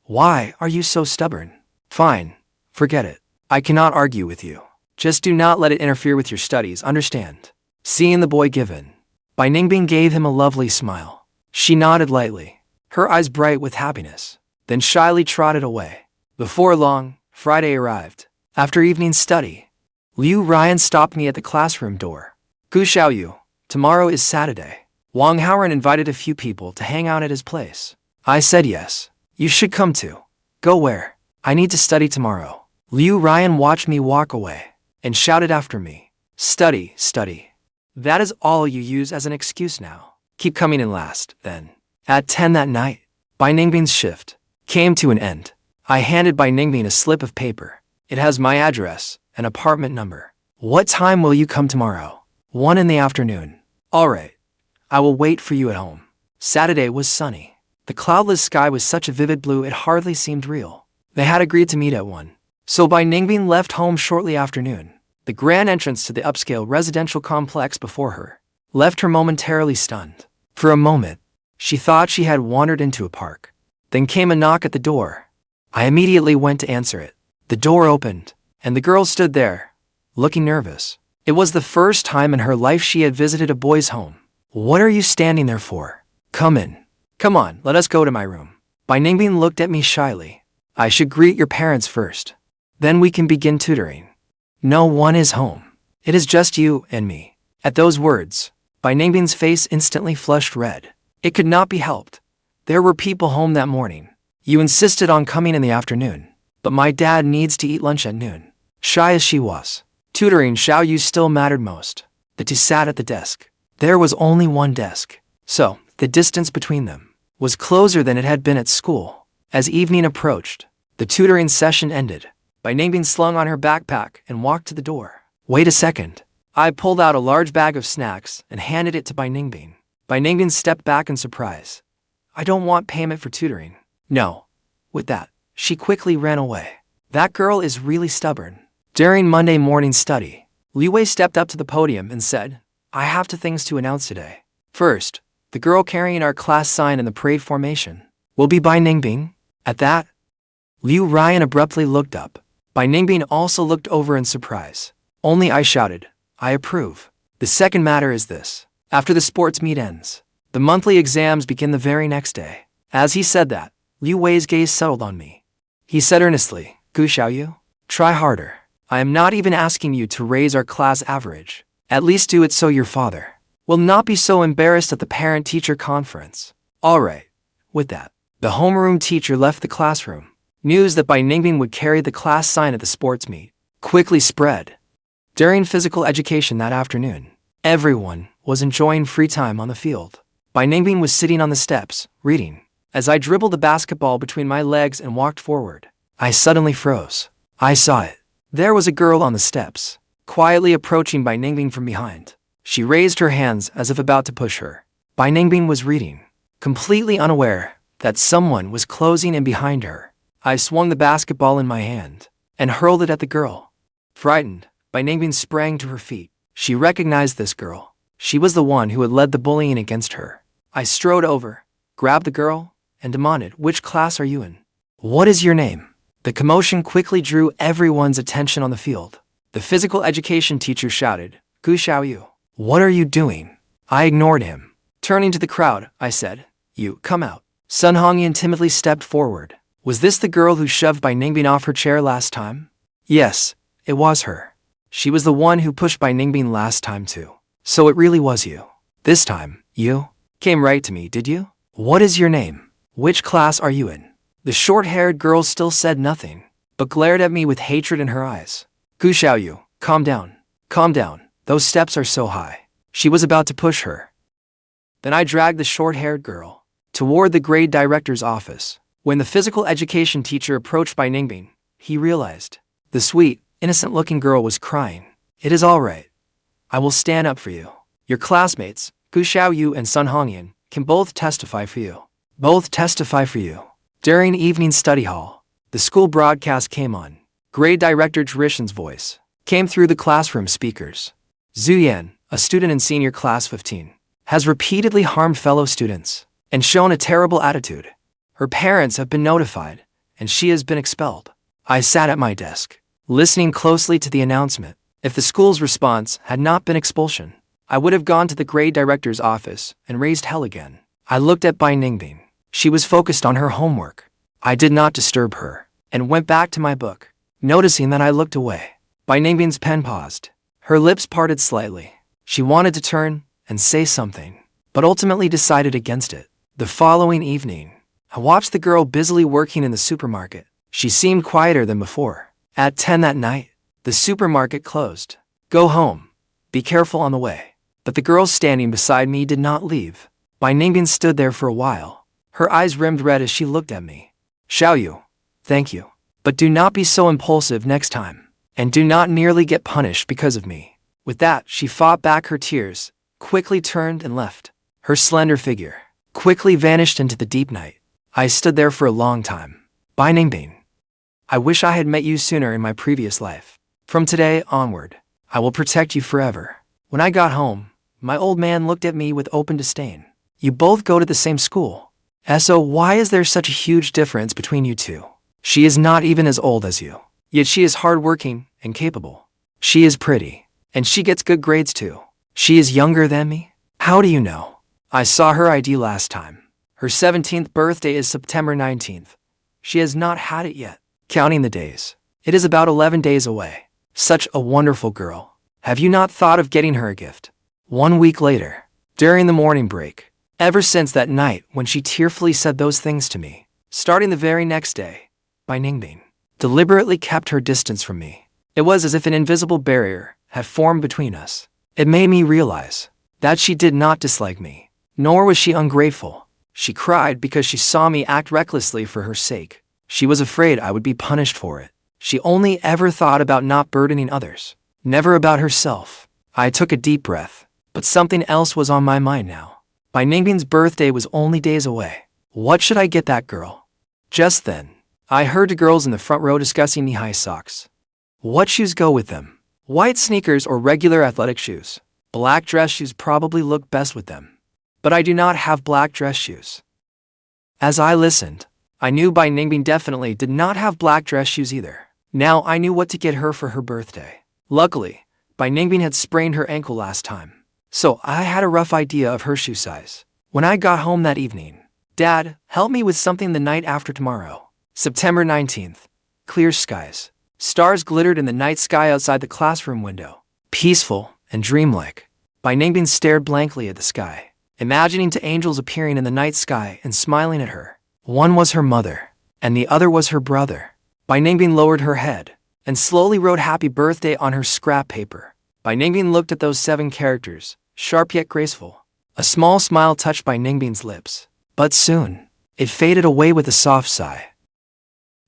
Speaker 1: why are you so stubborn? Fine, forget it. I cannot argue with you. Just do not let it interfere with your studies, understand? Seeing the boy give in, Bai Ningbing gave him a lovely smile. She nodded lightly, her eyes bright with happiness, then shyly trotted away. Before long, Friday arrived. After evening study, Ruyan stopped me at the classroom door. Xiaoyu, tomorrow is Saturday. Wang Haoran invited a few people to hang out at his place. I said yes. You should come too. Go where? I need to study tomorrow. Ruyan watched me walk away and shouted after me. Study, study. That is all you use as an excuse now. Keep coming in last, then. At 10 that night, Bai Ningbing's shift came to an end. I handed Bai Ningbing a slip of paper. It has my address and apartment number. What time will you come tomorrow? 1 in the afternoon. All right. I will wait for you at home. Saturday was sunny. The cloudless sky was such a vivid blue it hardly seemed real. They had agreed to meet at 1. So Bai Ningbing left home shortly after noon. The grand entrance to the upscale residential complex before her left her momentarily stunned. For a moment, she thought she had wandered into a park. Then came a knock at the door. I immediately went to answer it. The door opened, and the girl stood there, looking nervous. It was the first time in her life she had visited a boy's home. What are you standing there for? Come in. Come on, let us go to my room. Bai Ningbing looked at me shyly. I should greet your parents first. Then we can begin tutoring. No one is home. It is just you and me. At those words, Bai Ningbing's face instantly flushed red. It could not be helped. There were people home that morning. You insisted on coming in the afternoon, but my dad needs to eat lunch at noon. Shy as she was, tutoring Xiaoyu still mattered most. The two sat at the desk. There was only one desk, so the distance between them was closer than it had been at school. As evening approached, the tutoring session ended. Bai Ningbing slung on her backpack and walked to the door. Wait a second. I pulled out a large bag of snacks and handed it to Bai Ningbing. Bai Ningbing stepped back in surprise. I don't want payment for tutoring. No. With that, she quickly ran away. That girl is really stubborn. During Monday morning study, Liu Wei stepped up to the podium and said, I have two things to announce today. First, the girl carrying our class sign in the parade formation will be Bai Ningbing. At that, Ruyan abruptly looked up. Bai Ningbing also looked over in surprise. Only I shouted, I approve. The second matter is this. After the sports meet ends, the monthly exams begin the very next day. As he said that, Liu Wei's gaze settled on me. He said earnestly, Xiaoyu, try harder. I am not even asking you to raise our class average. At least do it so your father will not be so embarrassed at the parent-teacher conference. All right. With that, the homeroom teacher left the classroom. News that Bai Ningbing would carry the class sign at the sports meet quickly spread. During physical education that afternoon, everyone was enjoying free time on the field. Bai Ningbing was sitting on the steps, reading. As I dribbled the basketball between my legs and walked forward, I suddenly froze. I saw it. There was a girl on the steps, quietly approaching Bai Ningbing from behind. She raised her hands as if about to push her. Bai Ningbing was reading, completely unaware that someone was closing in behind her. I swung the basketball in my hand and hurled it at the girl. Frightened, Bai Ningbing sprang to her feet. She recognized this girl. She was the one who had led the bullying against her. I strode over, grabbed the girl, and demanded, which class are you in? What is your name? The commotion quickly drew everyone's attention on the field. The physical education teacher shouted, Xiaoyu, what are you doing? I ignored him. Turning to the crowd, I said, You, come out. Sun Hongyan timidly stepped forward. Was this the girl who shoved Bai Ningbing off her chair last time? Yes, it was her. She was the one who pushed Bai Ningbing last time too. So it really was you. This time, you came right to me, did you? What is your name? Which class are you in? The short-haired girl still said nothing, but glared at me with hatred in her eyes. Xiaoyu, calm down. Calm down. Those steps are so high. She was about to push her. Then I dragged the short-haired girl toward the grade director's office. When the physical education teacher approached Bai Ningbing, he realized the sweet, innocent-looking girl was crying. It is all right. I will stand up for you. Your classmates, Xiaoyu and Sun Hongyan, can both testify for you. Both testify for you. During evening study hall, the school broadcast came on. Grade director Zhishan's voice came through the classroom speakers. Ruyan, a student in senior class 15, has repeatedly harmed fellow students and shown a terrible attitude. Her parents have been notified, and she has been expelled. I sat at my desk, listening closely to the announcement. If the school's response had not been expulsion, I would have gone to the grade director's office and raised hell again. I looked at Bai Ningbing. She was focused on her homework. I did not disturb her, and went back to my book. Noticing that I looked away, Bai Ningbing's pen paused. Her lips parted slightly. She wanted to turn and say something, but ultimately decided against it. The following evening, I watched the girl busily working in the supermarket. She seemed quieter than before. At 10 that night, the supermarket closed. Go home. Be careful on the way. But the girl standing beside me did not leave. Bai Ningbing stood there for a while. Her eyes rimmed red as she looked at me. Xiaoyu, thank you. But do not be so impulsive next time. And do not nearly get punished because of me. With that, she fought back her tears, quickly turned and left. Her slender figure quickly vanished into the deep night. I stood there for a long time. Bai Ningbing, I wish I had met you sooner in my previous life. From today onward, I will protect you forever. When I got home, my old man looked at me with open disdain. You both go to the same school. So why is there such a huge difference between you two? She is not even as old as you. Yet she is hardworking and capable. She is pretty, and she gets good grades too. She is younger than me? How do you know? I saw her ID last time. Her 17th birthday is September 19th. She has not had it yet. Counting the days, it is about 11 days away. Such a wonderful girl. Have you not thought of getting her a gift? 1 week later, during the morning break, ever since that night when she tearfully said those things to me, starting the very next day, Bai Ningbing deliberately kept her distance from me. It was as if an invisible barrier had formed between us. It made me realize that she did not dislike me, nor was she ungrateful. She cried because she saw me act recklessly for her sake. She was afraid I would be punished for it. She only ever thought about not burdening others, never about herself. I took a deep breath, but something else was on my mind now. Bai Ningbing's birthday was only days away. What should I get that girl? Just then, I heard the girls in the front row discussing knee-high socks. What shoes go with them? White sneakers or regular athletic shoes? Black dress shoes probably look best with them. But I do not have black dress shoes. As I listened, I knew Bai Ningbing definitely did not have black dress shoes either. Now I knew what to get her for her birthday. Luckily, Bai Ningbing had sprained her ankle last time, so I had a rough idea of her shoe size. When I got home that evening, Dad, help me with something the night after tomorrow. September 19th. Clear skies. Stars glittered in the night sky outside the classroom window. Peaceful and dreamlike. Bai Ningbing stared blankly at the sky, imagining two angels appearing in the night sky and smiling at her. One was her mother, and the other was her brother. Bai Ningbing lowered her head and slowly wrote happy birthday on her scrap paper. Bai Ningbing looked at those 7 characters, sharp yet graceful. A small smile touched Bai Ningbing's lips, but soon, it faded away with a soft sigh.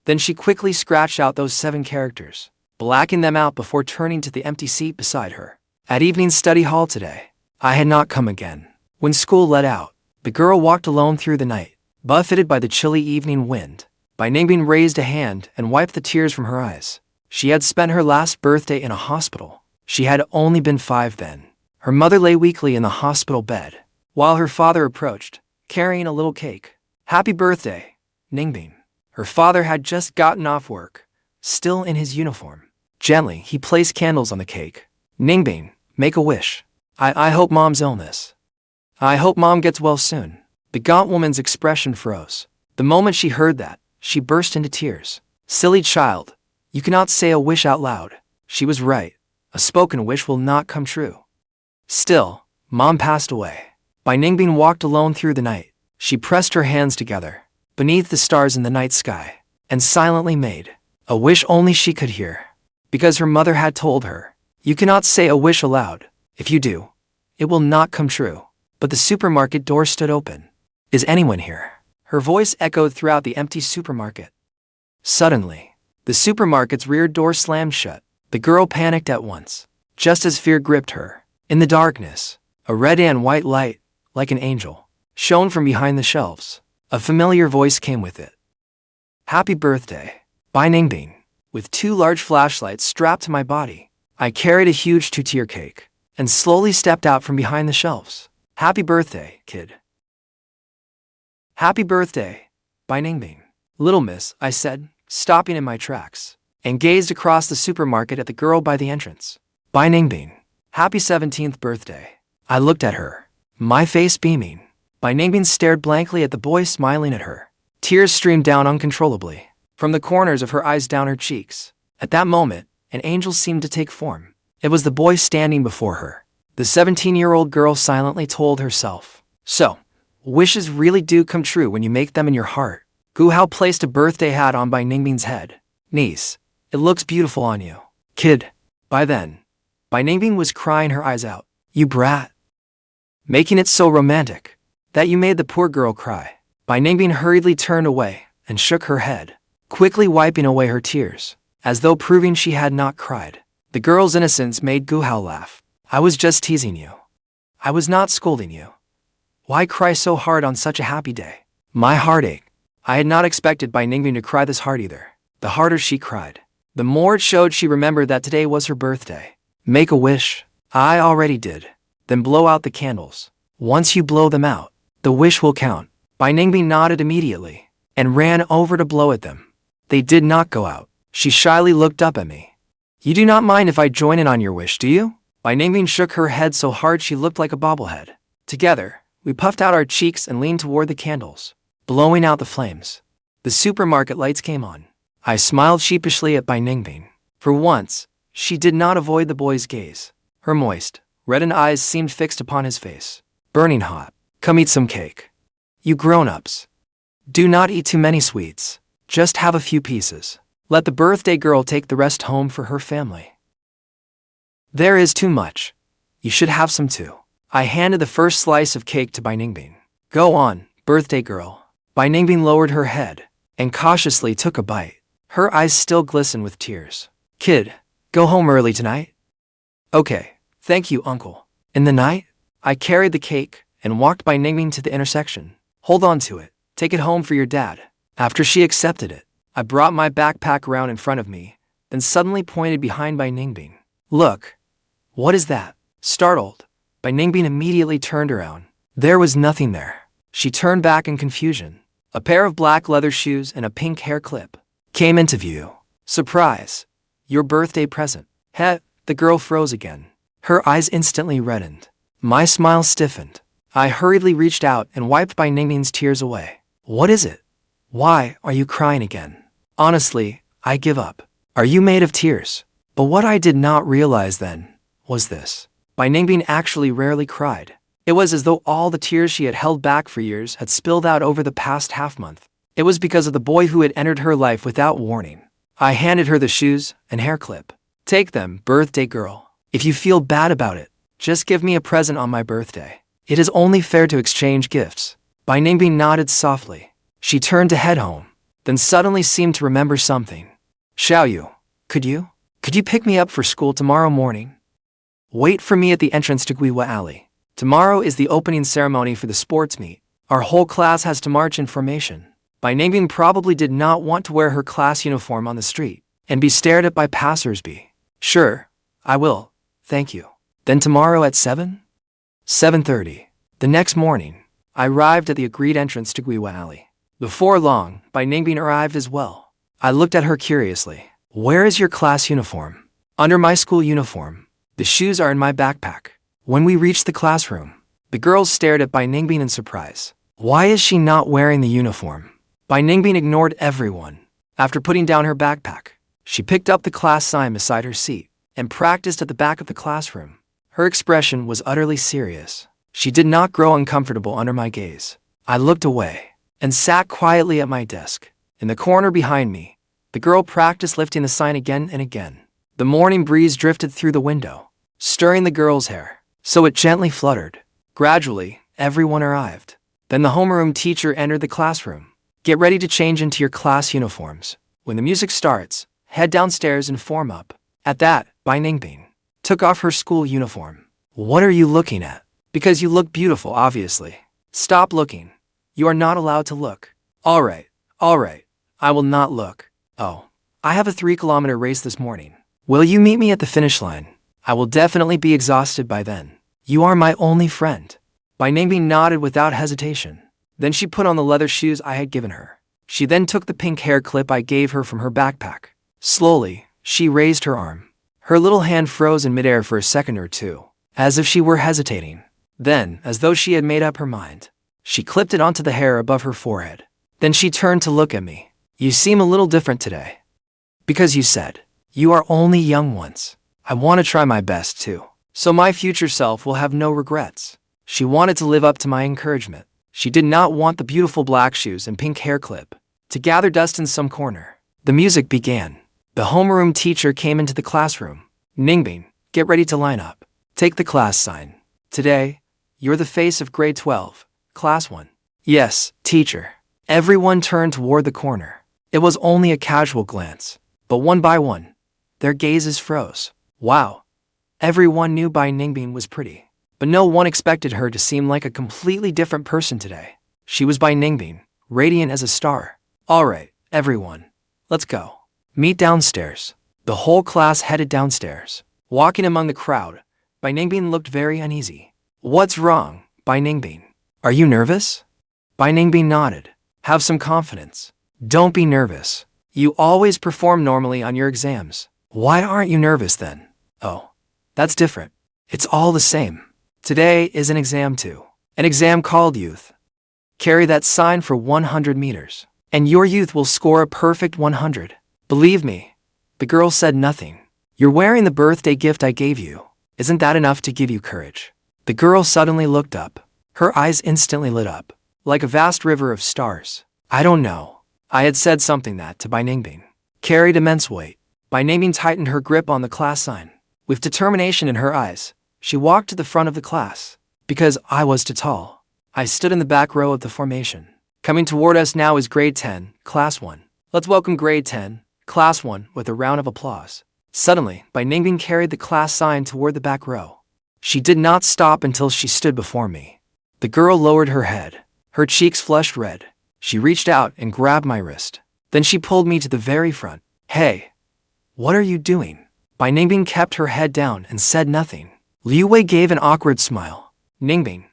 Speaker 1: Then she quickly scratched out those 7 characters, blacking them out before turning to the empty seat beside her. At evening study hall today, I had not come again. When school let out, the girl walked alone through the night, buffeted by the chilly evening wind. Bai Ningbing raised a hand and wiped the tears from her eyes. She had spent her last birthday in a hospital. She had only been 5 then. Her mother lay weakly in the hospital bed, while her father approached, carrying a little cake. Happy birthday, Ningbing. Her father had just gotten off work, still in his uniform. Gently, he placed candles on the cake. Ningbing, make a wish. I hope Mom's illness. I hope Mom gets well soon. The gaunt woman's expression froze. The moment she heard that, she burst into tears. Silly child, you cannot say a wish out loud. She was right. A spoken wish will not come true. Still, Mom passed away. Bai Ningbing walked alone through the night. She pressed her hands together, beneath the stars in the night sky, and silently made a wish only she could hear. Because her mother had told her, you cannot say a wish aloud. If you do, it will not come true. But the supermarket door stood open. Is anyone here? Her voice echoed throughout the empty supermarket. Suddenly, the supermarket's rear door slammed shut. The girl panicked at once, just as fear gripped her. In the darkness, a red and white light, like an angel, shone from behind the shelves. A familiar voice came with it. Happy birthday, Bai Ningbing. With 2 large flashlights strapped to my body, I carried a huge 2-tier cake and slowly stepped out from behind the shelves. Happy birthday, kid. Happy birthday, Bai Ningbing. Little miss, I said, stopping in my tracks, and gazed across the supermarket at the girl by the entrance. Bai Ningbing, happy 17th birthday. I looked at her, my face beaming. Bai Ningbing stared blankly at the boy smiling at her. Tears streamed down uncontrollably, from the corners of her eyes down her cheeks. At that moment, an angel seemed to take form. It was the boy standing before her. The 17-year-old girl silently told herself. So, wishes really do come true when you make them in your heart. Gu Hao placed a birthday hat on Bai Ningbing's head. Niece, it looks beautiful on you. Kid. By then, Bai Ningbing was crying her eyes out. You brat. Making it so romantic that you made the poor girl cry. Bai Ningbing hurriedly turned away and shook her head, quickly wiping away her tears, as though proving she had not cried. The girl's innocence made Gu Hao laugh. I was just teasing you. I was not scolding you. Why cry so hard on such a happy day? My heart ached. I had not expected Bai Ningbing to cry this hard either. The harder she cried, the more it showed she remembered that today was her birthday. Make a wish. I already did. Then blow out the candles. Once you blow them out, the wish will count. Bai Ningbing nodded immediately and ran over to blow at them. They did not go out. She shyly looked up at me. You do not mind if I join in on your wish, do you? Bai Ningbing shook her head so hard she looked like a bobblehead. Together, we puffed out our cheeks and leaned toward the candles, blowing out the flames. The supermarket lights came on. I smiled sheepishly at Bai Ningbing. For once, she did not avoid the boy's gaze. Her moist, reddened eyes seemed fixed upon his face. Burning hot. Come eat some cake. You grown-ups. Do not eat too many sweets. Just have a few pieces. Let the birthday girl take the rest home for her family. There is too much. You should have some too. I handed the first slice of cake to Bai Ningbing. Go on, birthday girl. Bai Ningbing lowered her head and cautiously took a bite. Her eyes still glistened with tears. Kid, go home early tonight? Okay, thank you, uncle. In the night, I carried the cake and walked by Ningbing to the intersection. Hold on to it. Take it home for your dad. After she accepted it, I brought my backpack around in front of me, then suddenly pointed behind by Ningbing. Look. What is that? Startled, by Ningbing immediately turned around. There was nothing there. She turned back in confusion. A pair of black leather shoes and a pink hair clip came into view. Surprise. Your birthday present. Heh, the girl froze again. Her eyes instantly reddened. My smile stiffened. I hurriedly reached out and wiped by Ningbing's tears away. What is it? Why are you crying again? Honestly, I give up. Are you made of tears? But what I did not realize then was this. By Ningbing actually rarely cried. It was as though all the tears she had held back for years had spilled out over the past half-month. It was because of the boy who had entered her life without warning. I handed her the shoes and hair clip. Take them, birthday girl. If you feel bad about it, just give me a present on my birthday. It is only fair to exchange gifts. By Ningbing nodded softly. She turned to head home, then suddenly seemed to remember something. Xiaoyu, could you pick me up for school tomorrow morning? Wait for me at the entrance to Guiwa Alley. Tomorrow is the opening ceremony for the sports meet. Our whole class has to march in formation. By Ningbing probably did not want to wear her class uniform on the street and be stared at by passers-by. Sure, I will, thank you. Then tomorrow at 7:30. The next morning, I arrived at the agreed entrance to Guiwa Alley. Before long, By Ningbing arrived as well. I looked at her curiously. Where is your class uniform? Under my school uniform. The shoes are in my backpack. When we reached the classroom, the girls stared at By Ningbing in surprise. Why is she not wearing the uniform? By Ningbing ignored everyone. After putting down her backpack, she picked up the class sign beside her seat and practiced at the back of the classroom. Her expression was utterly serious. She did not grow uncomfortable under my gaze. I looked away and sat quietly at my desk. In the corner behind me, the girl practiced lifting the sign again and again. The morning breeze drifted through the window, stirring the girl's hair, so it gently fluttered. Gradually, everyone arrived. Then the homeroom teacher entered the classroom. Get ready to change into your class uniforms. When the music starts, head downstairs and form up. At that, By Ningbing took off her school uniform. What are you looking at? Because you look beautiful, obviously. Stop looking. You are not allowed to look. All right, I will not look. Oh, I have a 3-kilometer race this morning. Will you meet me at the finish line? I will definitely be exhausted by then. You are my only friend. By Ningbing nodded without hesitation. Then she put on the leather shoes I had given her. She then took the pink hair clip I gave her from her backpack. Slowly, she raised her arm. Her little hand froze in midair for a second or two, as if she were hesitating. Then, as though she had made up her mind, she clipped it onto the hair above her forehead. Then she turned to look at me. You seem a little different today. Because you said, you are only young once. I want to try my best too, so my future self will have no regrets. She wanted to live up to my encouragement. She did not want the beautiful black shoes and pink hair clip to gather dust in some corner. The music began. The homeroom teacher came into the classroom. Ningbing, get ready to line up. Take the class sign. Today, you're the face of grade 12, class 1. Yes, teacher. Everyone turned toward the corner. It was only a casual glance, but one by one, their gazes froze. Wow. Everyone knew By Ningbing was pretty, but no one expected her to seem like a completely different person today. She was By Ningbing, radiant as a star. All right, everyone, let's go. Meet downstairs. The whole class headed downstairs. Walking among the crowd, By Ningbing looked very uneasy. What's wrong, By Ningbing? Are you nervous? By Ningbing nodded. Have some confidence. Don't be nervous. You always perform normally on your exams. Why aren't you nervous then? Oh, that's different. It's all the same. Today is an exam too. An exam called youth. Carry that sign for 100 meters, and your youth will score a perfect 100. Believe me. The girl said nothing. You're wearing the birthday gift I gave you. Isn't that enough to give you courage? The girl suddenly looked up. Her eyes instantly lit up, like a vast river of stars. I don't know. I had said something that, to By Ningbing, carried immense weight. By Ningbing tightened her grip on the class sign. With determination in her eyes, she walked to the front of the class. Because I was too tall, I stood in the back row of the formation. Coming toward us now is grade 10, class 1. Let's welcome grade 10, class 1 with a round of applause. Suddenly, By Ningbing carried the class sign toward the back row. She did not stop until she stood before me. The girl lowered her head. Her cheeks flushed red. She reached out and grabbed my wrist. Then she pulled me to the very front. Hey, what are you doing? Bai Ningbing kept her head down and said nothing. Liu Wei gave an awkward smile. Ningbing,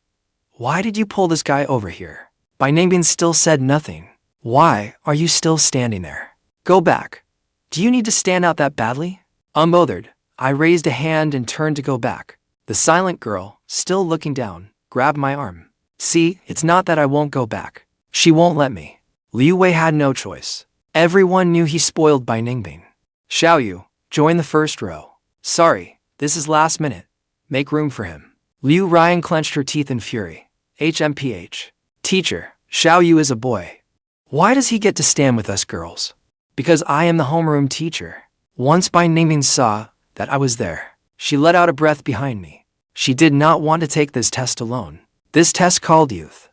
Speaker 1: why did you pull this guy over here? Bai Ningbing still said nothing. Why are you still standing there? Go back. Do you need to stand out that badly? Unbothered, I raised a hand and turned to go back. The silent girl, still looking down, grabbed my arm. See, it's not that I won't go back. She won't let me. Liu Wei had no choice. Everyone knew he spoiled Bai Ningbing. Xiaoyu, join the first row. Sorry, this is last minute. Make room for him. Liu Ruyan clenched her teeth in fury. HMPH. Teacher, Xiaoyu is a boy. Why does he get to stand with us girls? Because I am the homeroom teacher. Once Bai Ningbing saw that I was there, she let out a breath behind me. She did not want to take this test alone. This test called youth.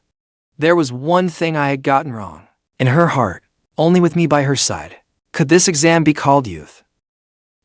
Speaker 1: There was one thing I had gotten wrong. In her heart, only with me by her side, could this exam be called youth.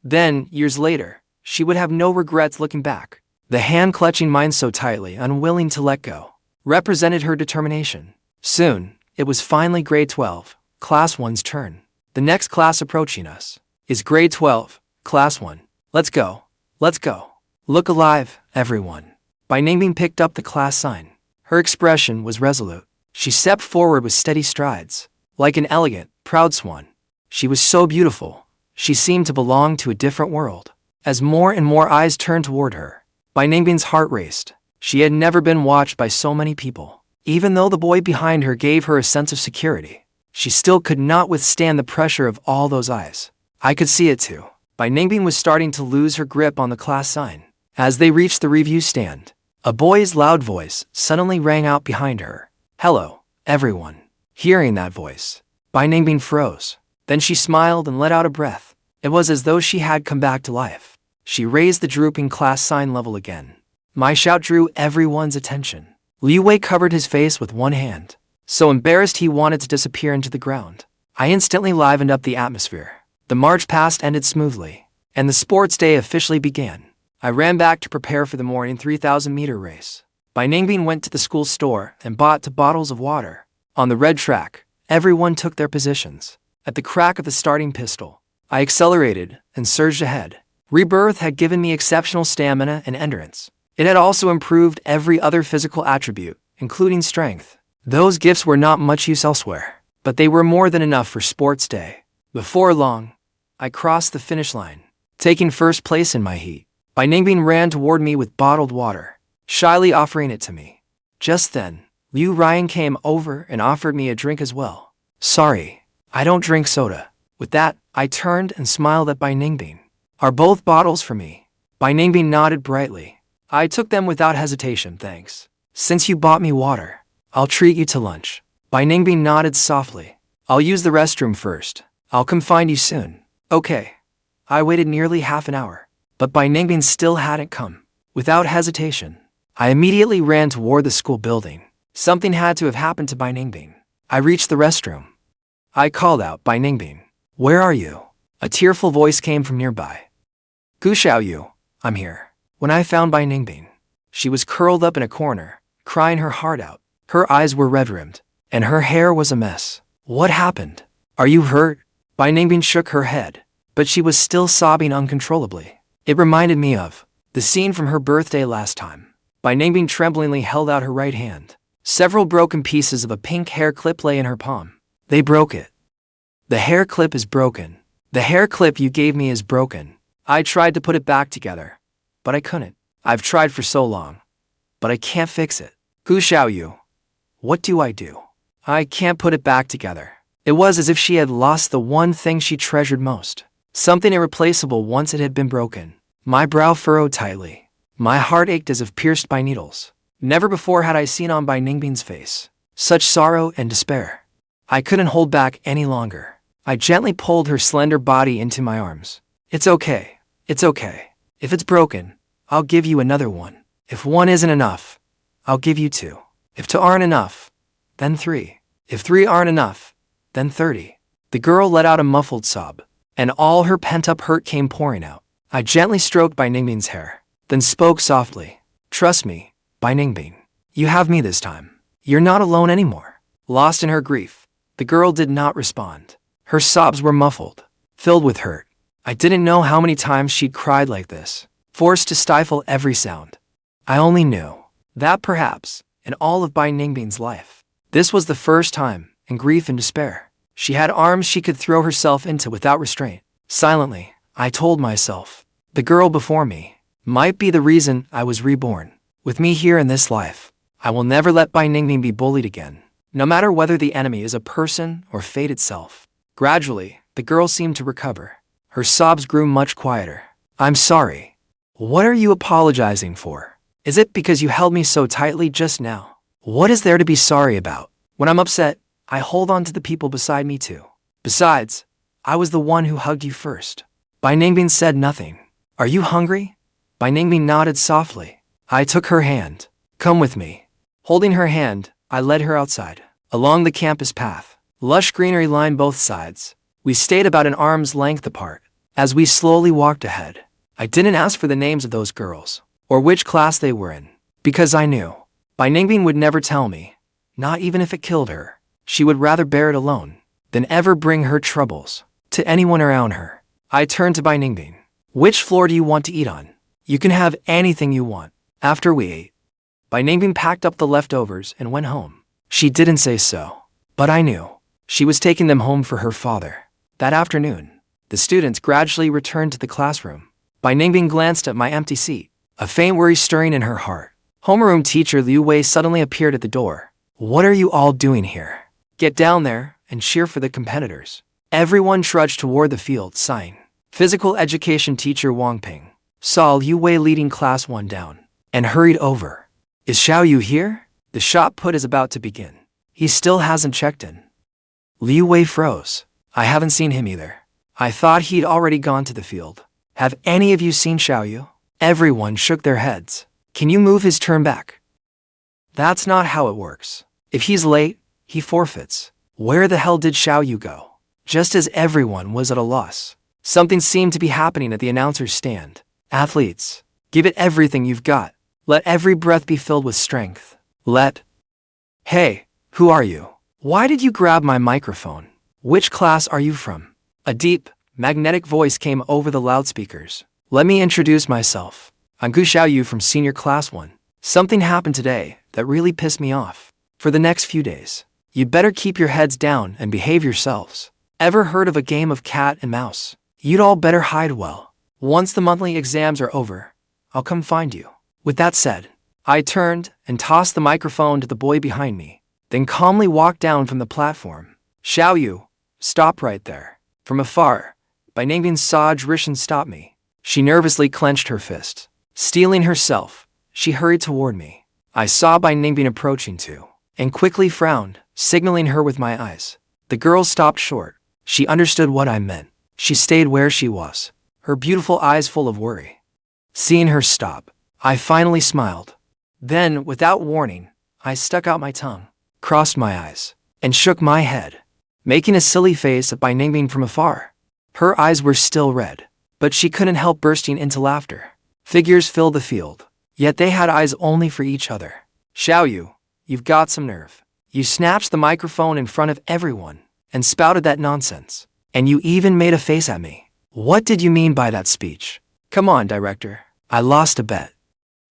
Speaker 1: Then, years later, she would have no regrets looking back. The hand clutching mine so tightly, unwilling to let go, represented her determination. Soon, it was finally grade 12, class 1's turn. The next class approaching us is grade 12, class 1. Let's go. Let's go. Look alive, everyone. Bai Ningbing picked up the class sign. Her expression was resolute. She stepped forward with steady strides, like an elegant, proud swan. She was so beautiful. She seemed to belong to a different world. As more and more eyes turned toward her, Bai Ningbing's heart raced. She had never been watched by so many people. Even though the boy behind her gave her a sense of security, she still could not withstand the pressure of all those eyes. I could see it too. Bai Ningbing was starting to lose her grip on the class sign. As they reached the review stand, a boy's loud voice suddenly rang out behind her. Hello, everyone. Hearing that voice, Bai Ningbing froze. Then she smiled and let out a breath. It was as though she had come back to life. She raised the drooping class sign level again. My shout drew everyone's attention. Liu Wei covered his face with one hand, so embarrassed he wanted to disappear into the ground. I instantly livened up the atmosphere. The march past ended smoothly, and the sports day officially began. I ran back to prepare for the morning 3,000-meter race. Bai Ningbing went to the school store and bought 2 bottles of water. On the red track, everyone took their positions. At the crack of the starting pistol, I accelerated and surged ahead. Rebirth had given me exceptional stamina and endurance. It had also improved every other physical attribute, including strength. Those gifts were not much use elsewhere, but they were more than enough for sports day. Before long, I crossed the finish line, taking first place in my heat. Bai Ningbing ran toward me with bottled water, shyly offering it to me. Just then, Liu Ruyan came over and offered me a drink as well. Sorry, I don't drink soda. With that, I turned and smiled at Bai Ningbing. Are both bottles for me? Bai Ningbing nodded brightly. I took them without hesitation, thanks. Since you bought me water, I'll treat you to lunch. Bai Ningbing nodded softly. I'll use the restroom first. I'll come find you soon. Okay. I waited nearly half an hour, but Bai Ningbing still hadn't come. Without hesitation, I immediately ran toward the school building. Something had to have happened to Bai Ningbing. I reached the restroom. I called out, Bai Ningbing, where are you? A tearful voice came from nearby. Gu Xiaoyu, I'm here. When I found Bai Ningbing, she was curled up in a corner, crying her heart out. Her eyes were red-rimmed, and her hair was a mess. What happened? Are you hurt? Bai Ningbing shook her head, but she was still sobbing uncontrollably. It reminded me of the scene from her birthday last time. Bai Ningbing tremblingly held out her right hand. Several broken pieces of a pink hair clip lay in her palm. They broke it. The hair clip is broken. The hair clip you gave me is broken. I tried to put it back together, but I couldn't. I've tried for so long, but I can't fix it. Gu Xiaoyu, what do? I can't put it back together. It was as if she had lost the one thing she treasured most. Something irreplaceable once it had been broken. My brow furrowed tightly. My heart ached as if pierced by needles. Never before had I seen on Bai Ningbing's face such sorrow and despair. I couldn't hold back any longer. I gently pulled her slender body into my arms. It's okay. It's okay. If it's broken, I'll give you another one. If 1 isn't enough, I'll give you 2. If 2 aren't enough, then 3. If 3 aren't enough, then 30. The girl let out a muffled sob, and all her pent-up hurt came pouring out. I gently stroked Bai Ningbing's hair, then spoke softly. Trust me, Bai Ningbing. You have me this time. You're not alone anymore. Lost in her grief, the girl did not respond. Her sobs were muffled, filled with hurt. I didn't know how many times she'd cried like this, forced to stifle every sound. I only knew that perhaps, in all of Bai Ningbing's life, this was the first time, in grief and despair, she had arms she could throw herself into without restraint. Silently, I told myself, the girl before me might be the reason I was reborn. With me here in this life, I will never let Bai Ningbing be bullied again, no matter whether the enemy is a person or fate itself. Gradually, the girl seemed to recover. Her sobs grew much quieter. I'm sorry. What are you apologizing for? Is it because you held me so tightly just now? What is there to be sorry about? When I'm upset, I hold on to the people beside me too. Besides, I was the one who hugged you first. Bai Ningbing said nothing. Are you hungry? Bai Ningbing nodded softly. I took her hand. Come with me. Holding her hand, I led her outside. Along the campus path, lush greenery lined both sides. We stayed about an arm's length apart. As we slowly walked ahead, I didn't ask for the names of those girls, or which class they were in, because I knew Bai Ningbing would never tell me, not even if it killed her. She would rather bear it alone than ever bring her troubles to anyone around her. I turned to Bai Ningbing. Which floor do you want to eat on? You can have anything you want. After we ate, Bai Ningbing packed up the leftovers and went home. She didn't say so, but I knew. She was taking them home for her father. That afternoon, the students gradually returned to the classroom. Bai Ningbing glanced at my empty seat, a faint worry stirring in her heart. Homeroom teacher Liu Wei suddenly appeared at the door. What are you all doing here? Get down there and cheer for the competitors. Everyone trudged toward the field, sighing. Physical education teacher Wang Ping saw Liu Wei leading class 1 down and hurried over. Is Xiaoyu here? The shot put is about to begin. He still hasn't checked in. Liu Wei froze. I haven't seen him either. I thought he'd already gone to the field. Have any of you seen Xiaoyu? Everyone shook their heads. Can you move his turn back? That's not how it works. If he's late, he forfeits. Where the hell did Xiaoyu go? Just as everyone was at a loss, something seemed to be happening at the announcer's stand. Athletes, give it everything you've got. Let every breath be filled with strength. Hey, who are you? Why did you grab my microphone? Which class are you from? A deep, magnetic voice came over the loudspeakers. Let me introduce myself. I'm Xiaoyu from senior class 1. Something happened today that really pissed me off. For the next few days, you'd better keep your heads down and behave yourselves. Ever heard of a game of cat and mouse? You'd all better hide well. Once the monthly exams are over, I'll come find you. With that said, I turned and tossed the microphone to the boy behind me, then calmly walked down from the platform. Xiaoyu, stop right there. From afar, Bai Ningbing saw Ruyan stop me. She nervously clenched her fist. Steeling herself, she hurried toward me. I saw Bai Ningbing approaching too, and quickly frowned, signaling her with my eyes. The girl stopped short. She understood what I meant. She stayed where she was, her beautiful eyes full of worry. Seeing her stop, I finally smiled. Then, without warning, I stuck out my tongue, crossed my eyes, and shook my head, making a silly face at Bai Ningbing from afar. Her eyes were still red, but she couldn't help bursting into laughter. Figures filled the field, yet they had eyes only for each other. Xiaoyu, you've got some nerve. You snatched the microphone in front of everyone and spouted that nonsense. And you even made a face at me. What did you mean by that speech? Come on, director. I lost a bet.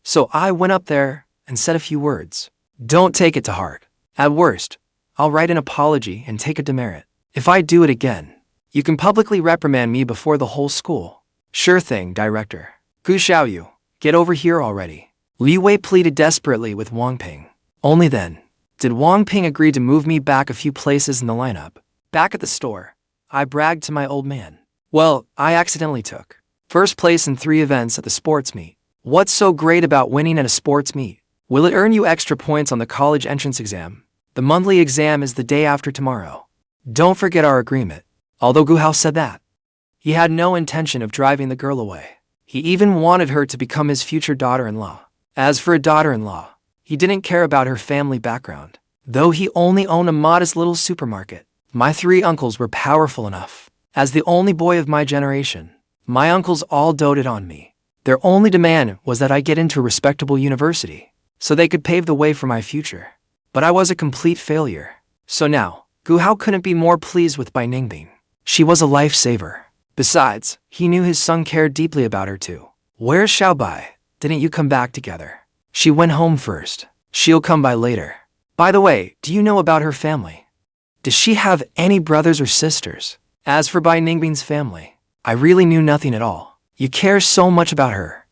Speaker 1: So I went up there and said a few words. Don't take it to heart. At worst, I'll write an apology and take a demerit. If I do it again, you can publicly reprimand me before the whole school. Sure thing, director. Xiaoyu, get over here already. Liu Wei pleaded desperately with Wang Ping. Only then did Wang Ping agree to move me back a few places in the lineup. Back at the store, I bragged to my old man. Well, I accidentally took first place in 3 events at the sports meet. What's so great about winning at a sports meet? Will it earn you extra points on the college entrance exam? The monthly exam is the day after tomorrow. Don't forget our agreement. Although Guhao said that, he had no intention of driving the girl away. He even wanted her to become his future daughter-in-law. As for a daughter-in-law, he didn't care about her family background. Though he only owned a modest little supermarket, my 3 uncles were powerful enough. As the only boy of my generation, my uncles all doted on me. Their only demand was that I get into a respectable university. so they could pave the way for my future. But I was a complete failure. So now, Gu Hao couldn't be more pleased with Bai Ningbing. She was a lifesaver. Besides, he knew his son cared deeply about her too. Where's Xiaobai? Didn't you come back together? She went home first. She'll come by later. By the way, do you know about her family? Does she have any brothers or sisters? As for Bai Ningbing's family, I really knew nothing at all. You care so much about her.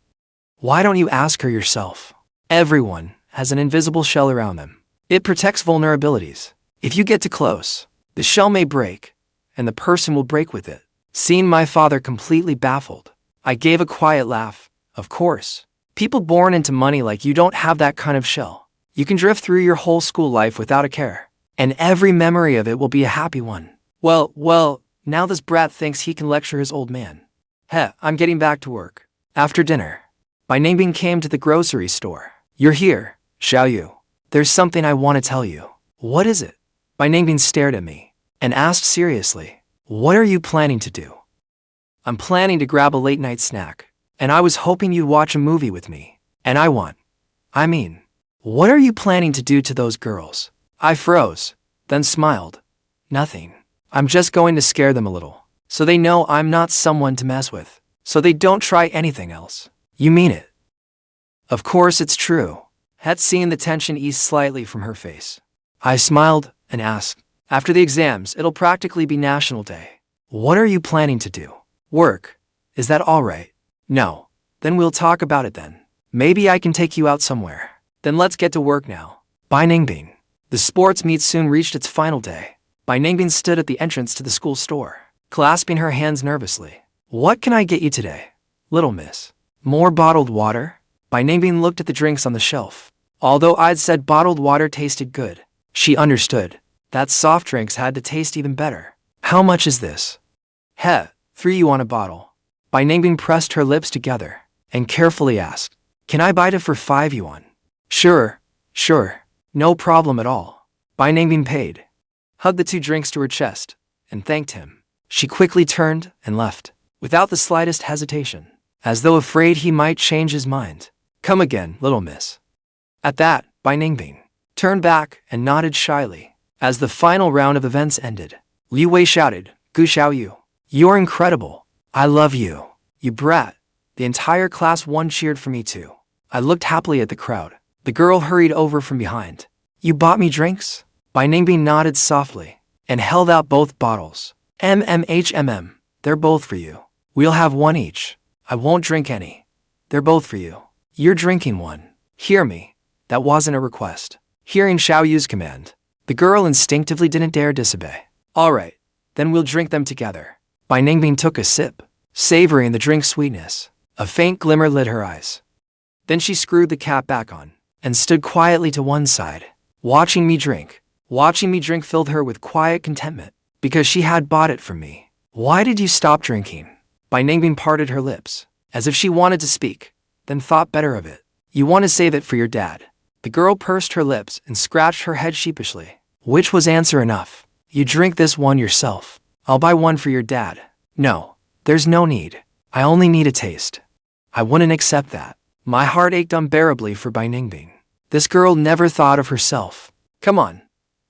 Speaker 1: Why don't you ask her yourself? Everyone has an invisible shell around them. It protects vulnerabilities. If you get too close, the shell may break, and the person will break with it. Seeing my father completely baffled, I gave a quiet laugh. Of course, people born into money like you don't have that kind of shell. You can drift through your whole school life without a care, and every memory of it will be a happy one. Well, now this brat thinks he can lecture his old man. I'm getting back to work. After dinner, Bai Ningbing came to the grocery store. You're here, Xiaoyu. There's something I want to tell you. What is it? Bai Ningbing stared at me and asked seriously, what are you planning to do? I'm planning to grab a late-night snack, and I was hoping you'd watch a movie with me. And what are you planning to do to those girls? I froze, then smiled. Nothing. I'm just going to scare them a little, so they know I'm not someone to mess with, so they don't try anything else. You mean it? Of course it's true. Had seen the tension ease slightly from her face. I smiled and asked, after the exams, it'll practically be National Day. What are you planning to do? Work. Is that all right? No. Then we'll talk about it then. Maybe I can take you out somewhere. Then let's get to work now. Bai Ningbing. The sports meet soon reached its final day. Bai Ningbing stood at the entrance to the school store, clasping her hands nervously. What can I get you today, little miss? More bottled water? Bai Ningbing looked at the drinks on the shelf. Although I'd said bottled water tasted good, she understood that soft drinks had to taste even better. How much is this? 3 yuan a bottle. Bai Ningbing pressed her lips together and carefully asked, can I buy it for 5 yuan? Sure. No problem at all. Bai Ningbing paid, hugged the 2 drinks to her chest, and thanked him. She quickly turned and left, without the slightest hesitation, as though afraid he might change his mind. Come again, little miss. At that, Bai Ningbing turned back and nodded shyly. As the final round of events ended, Liu Wei shouted, Gu Xiaoyu, you're incredible. I love you. You brat. The entire class 1 cheered for me too. I looked happily at the crowd. The girl hurried over from behind. You bought me drinks? Bai Ningbing nodded softly and held out both bottles. They're both for you. We'll have 1 each. I won't drink any. They're both for you. You're drinking 1. Hear me. That wasn't a request. Hearing Xiaoyu's command, the girl instinctively didn't dare disobey. All right, then we'll drink them together. Bai Ningbing took a sip, savoring the drink's sweetness. A faint glimmer lit her eyes. Then she screwed the cap back on and stood quietly to one side, watching me drink. Watching me drink filled her with quiet contentment, because she had bought it from me. Why did you stop drinking? Bai Ningbing parted her lips, as if she wanted to speak, then thought better of it. You want to save it for your dad. The girl pursed her lips and scratched her head sheepishly, which was answer enough. You drink this 1 yourself. I'll buy 1 for your dad. No, there's no need. I only need a taste. I wouldn't accept that. My heart ached unbearably for Bai Ningbing. This girl never thought of herself. Come on,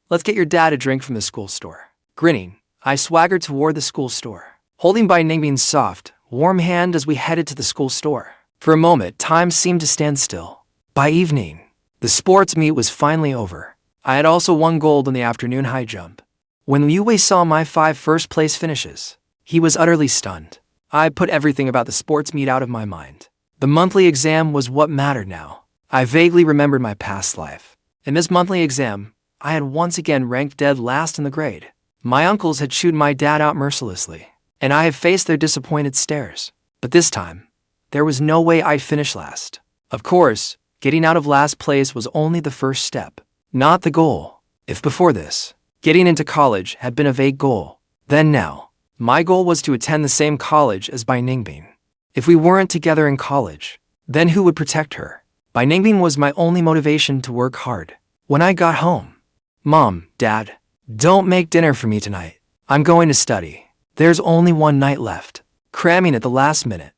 Speaker 1: let's get your dad a drink from the school store. Grinning, I swaggered toward the school store, holding Bai Ningbing's soft, warm hand as we headed to the school store. For a moment, time seemed to stand still. By evening, the sports meet was finally over. I had also won gold in the afternoon high jump. When Liu Wei saw my 5 first-place finishes, he was utterly stunned. I put everything about the sports meet out of my mind. The monthly exam was what mattered now. I vaguely remembered my past life. In this monthly exam, I had once again ranked dead last in the grade. My uncles had chewed my dad out mercilessly, and I had faced their disappointed stares. But this time, there was no way I'd finish last. Of course, getting out of last place was only the first step, not the goal. If before this, getting into college had been a vague goal, then now, my goal was to attend the same college as Bai Ningbing. If we weren't together in college, then who would protect her? Bai Ningbing was my only motivation to work hard. When I got home, Mom, Dad, don't make dinner for me tonight. I'm going to study. There's only 1 night left. Cramming at the last minute.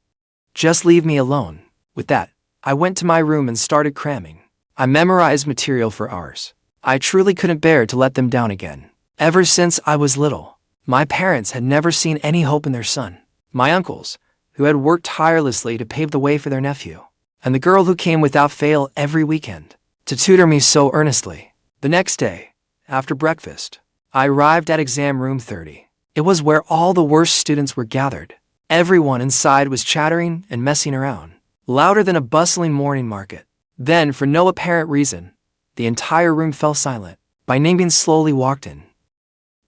Speaker 1: Just leave me alone. With that, I went to my room and started cramming. I memorized material for hours. I truly couldn't bear to let them down again. Ever since I was little, my parents had never seen any hope in their son. My uncles, who had worked tirelessly to pave the way for their nephew, and the girl who came without fail every weekend to tutor me so earnestly. The next day, after breakfast, I arrived at exam room 30. It was where all the worst students were gathered. Everyone inside was chattering and messing around, louder than a bustling morning market. Then, for no apparent reason, the entire room fell silent. Ningbing slowly walked in.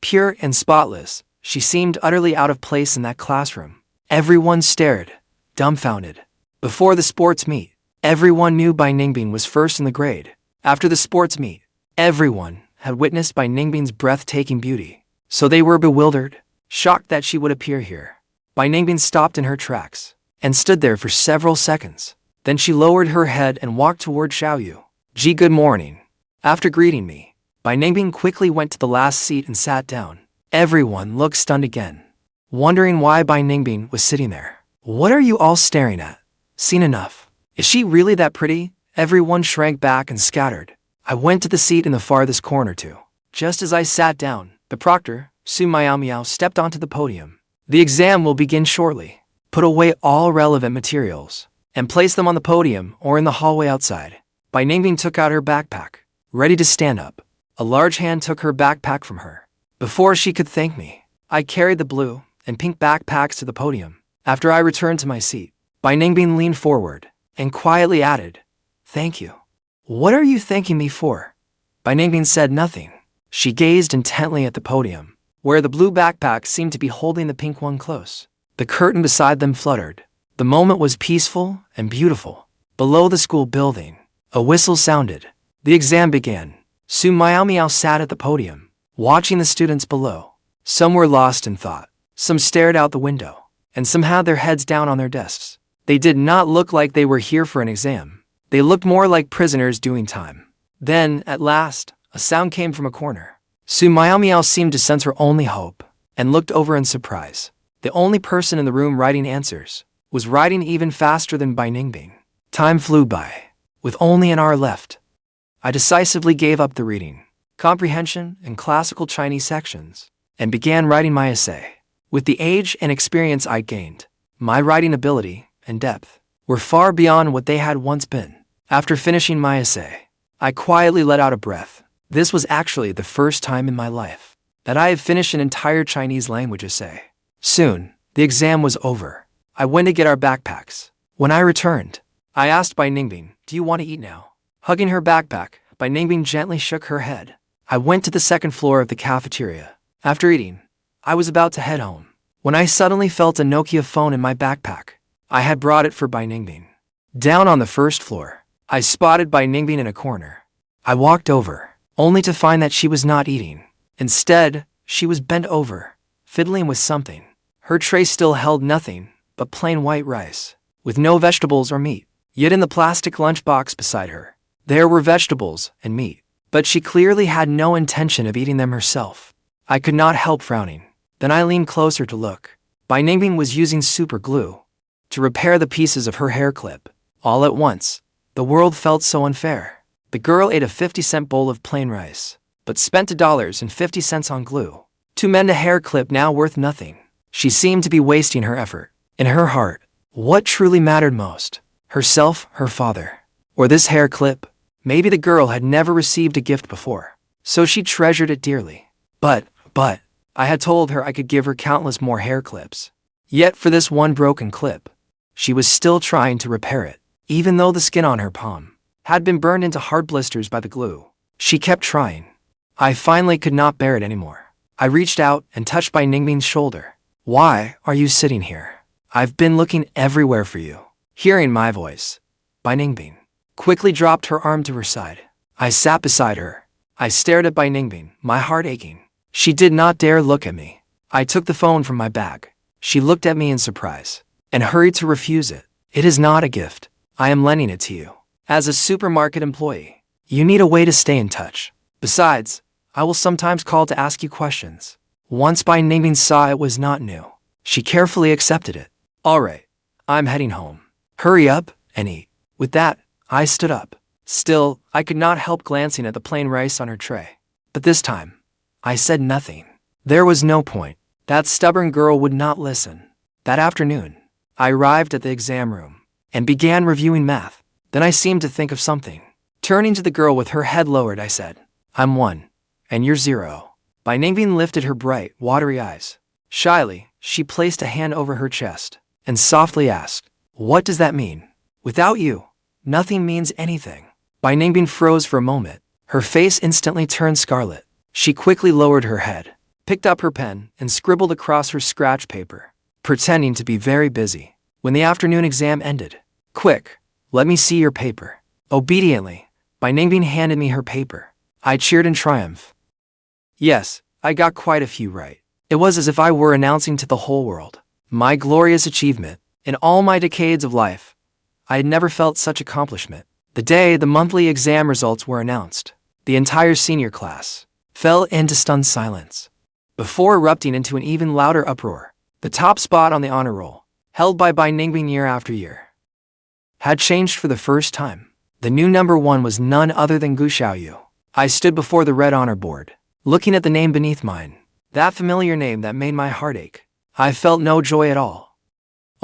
Speaker 1: Pure and spotless, she seemed utterly out of place in that classroom. Everyone stared, dumbfounded. Before the sports meet, everyone knew Ningbing was first in the grade. After the sports meet, everyone had witnessed Ningbing's breathtaking beauty. So they were bewildered, shocked that she would appear here. Ningbing stopped in her tracks and stood there for several seconds. Then she lowered her head and walked toward Xiaoyu. Good morning. After greeting me, Ningbing quickly went to the last seat and sat down. Everyone looked stunned again, wondering why Ningbing was sitting there. What are you all staring at? Seen enough. Is she really that pretty? Everyone shrank back and scattered. I went to the seat in the farthest corner too. Just as I sat down, the proctor, Su Miao, stepped onto the podium. The exam will begin shortly. Put away all relevant materials and place them on the podium or in the hallway outside. Ningbing took out her backpack, ready to stand up. A large hand took her backpack from her. Before she could thank me, I carried the blue and pink backpacks to the podium. After I returned to my seat, Ningbing leaned forward and quietly added, "Thank you." "What are you thanking me for?" Ningbing said nothing. She gazed intently at the podium, where the blue backpack seemed to be holding the pink one close. The curtain beside them fluttered. The moment was peaceful and beautiful. Below the school building, a whistle sounded. The exam began. Su Miao sat at the podium, watching the students below. Some were lost in thought. Some stared out the window, and some had their heads down on their desks. They did not look like they were here for an exam. They looked more like prisoners doing time. Then, at last, a sound came from a corner. Su Miao seemed to sense her only hope, and looked over in surprise. The only person in the room writing answers was writing even faster than Ningbing. Time flew by, with only an hour left. I decisively gave up the reading, comprehension, and classical Chinese sections, and began writing my essay. With the age and experience I gained, my writing ability and depth were far beyond what they had once been. After finishing my essay, I quietly let out a breath. This was actually the first time in my life that I had finished an entire Chinese language essay. Soon, the exam was over. I went to get our backpacks. When I returned, I asked Ningbing, "Do you want to eat now?" Hugging her backpack, Ningbing gently shook her head. I went to the second floor of the cafeteria. After eating, I was about to head home, when I suddenly felt a Nokia phone in my backpack. I had brought it for Ningbing. Down on the first floor, I spotted Ningbing in a corner. I walked over, only to find that she was not eating. Instead, she was bent over, fiddling with something. Her tray still held nothing but plain white rice, with no vegetables or meat. Yet in the plastic lunchbox beside her, there were vegetables and meat, but she clearly had no intention of eating them herself. I could not help frowning. Then I leaned closer to look. Ningbing was using super glue to repair the pieces of her hair clip. All at once, the world felt so unfair. The girl ate a 50-cent bowl of plain rice, but spent $2.50 on glue to mend a hair clip now worth nothing. She seemed to be wasting her effort. In her heart, what truly mattered most? Herself, her father, or this hair clip? Maybe the girl had never received a gift before, so she treasured it dearly. But, I had told her I could give her countless more hair clips. Yet for this one broken clip, she was still trying to repair it. Even though the skin on her palm had been burned into hard blisters by the glue, she kept trying. I finally could not bear it anymore. I reached out and touched Ningbing's shoulder. "Why are you sitting here? I've been looking everywhere for you." Hearing my voice, Ningbing quickly dropped her arm to her side. I sat beside her. I stared at Ningbing, my heart aching. She did not dare look at me. I took the phone from my bag. She looked at me in surprise and hurried to refuse it. "It is not a gift. I am lending it to you. As a supermarket employee, you need a way to stay in touch. Besides, I will sometimes call to ask you questions." Once Ningbing saw it was not new, she carefully accepted it. "All right, I'm heading home. Hurry up and eat." With that, I stood up, Still, I could not help glancing at the plain rice on her tray. But this time, I said nothing. There was no point. That stubborn girl would not listen. That afternoon, I arrived at the exam room and began reviewing math. Then I seemed to think of something. Turning to the girl with her head lowered, I said, "I'm 1, and you're 0. Ningbing lifted her bright, watery eyes. Shyly, she placed a hand over her chest and softly asked, "What does that mean?" "Without you, nothing means anything." Ningbing froze for a moment. Her face instantly turned scarlet. She quickly lowered her head, picked up her pen, and scribbled across her scratch paper, pretending to be very busy. When the afternoon exam ended, "Quick, let me see your paper." Obediently, Ningbing handed me her paper. I cheered in triumph. Yes, I got quite a few right. It was as if I were announcing to the whole world my glorious achievement. In all my decades of life, I had never felt such accomplishment. The day the monthly exam results were announced, the entire senior class fell into stunned silence. Before erupting into an even louder uproar, the top spot on the honor roll, held by Ningbing year after year, had changed for the first time. The new number 1 was none other than Xiaoyu. I stood before the red honor board, looking at the name beneath mine, that familiar name that made my heart ache. I felt no joy at all,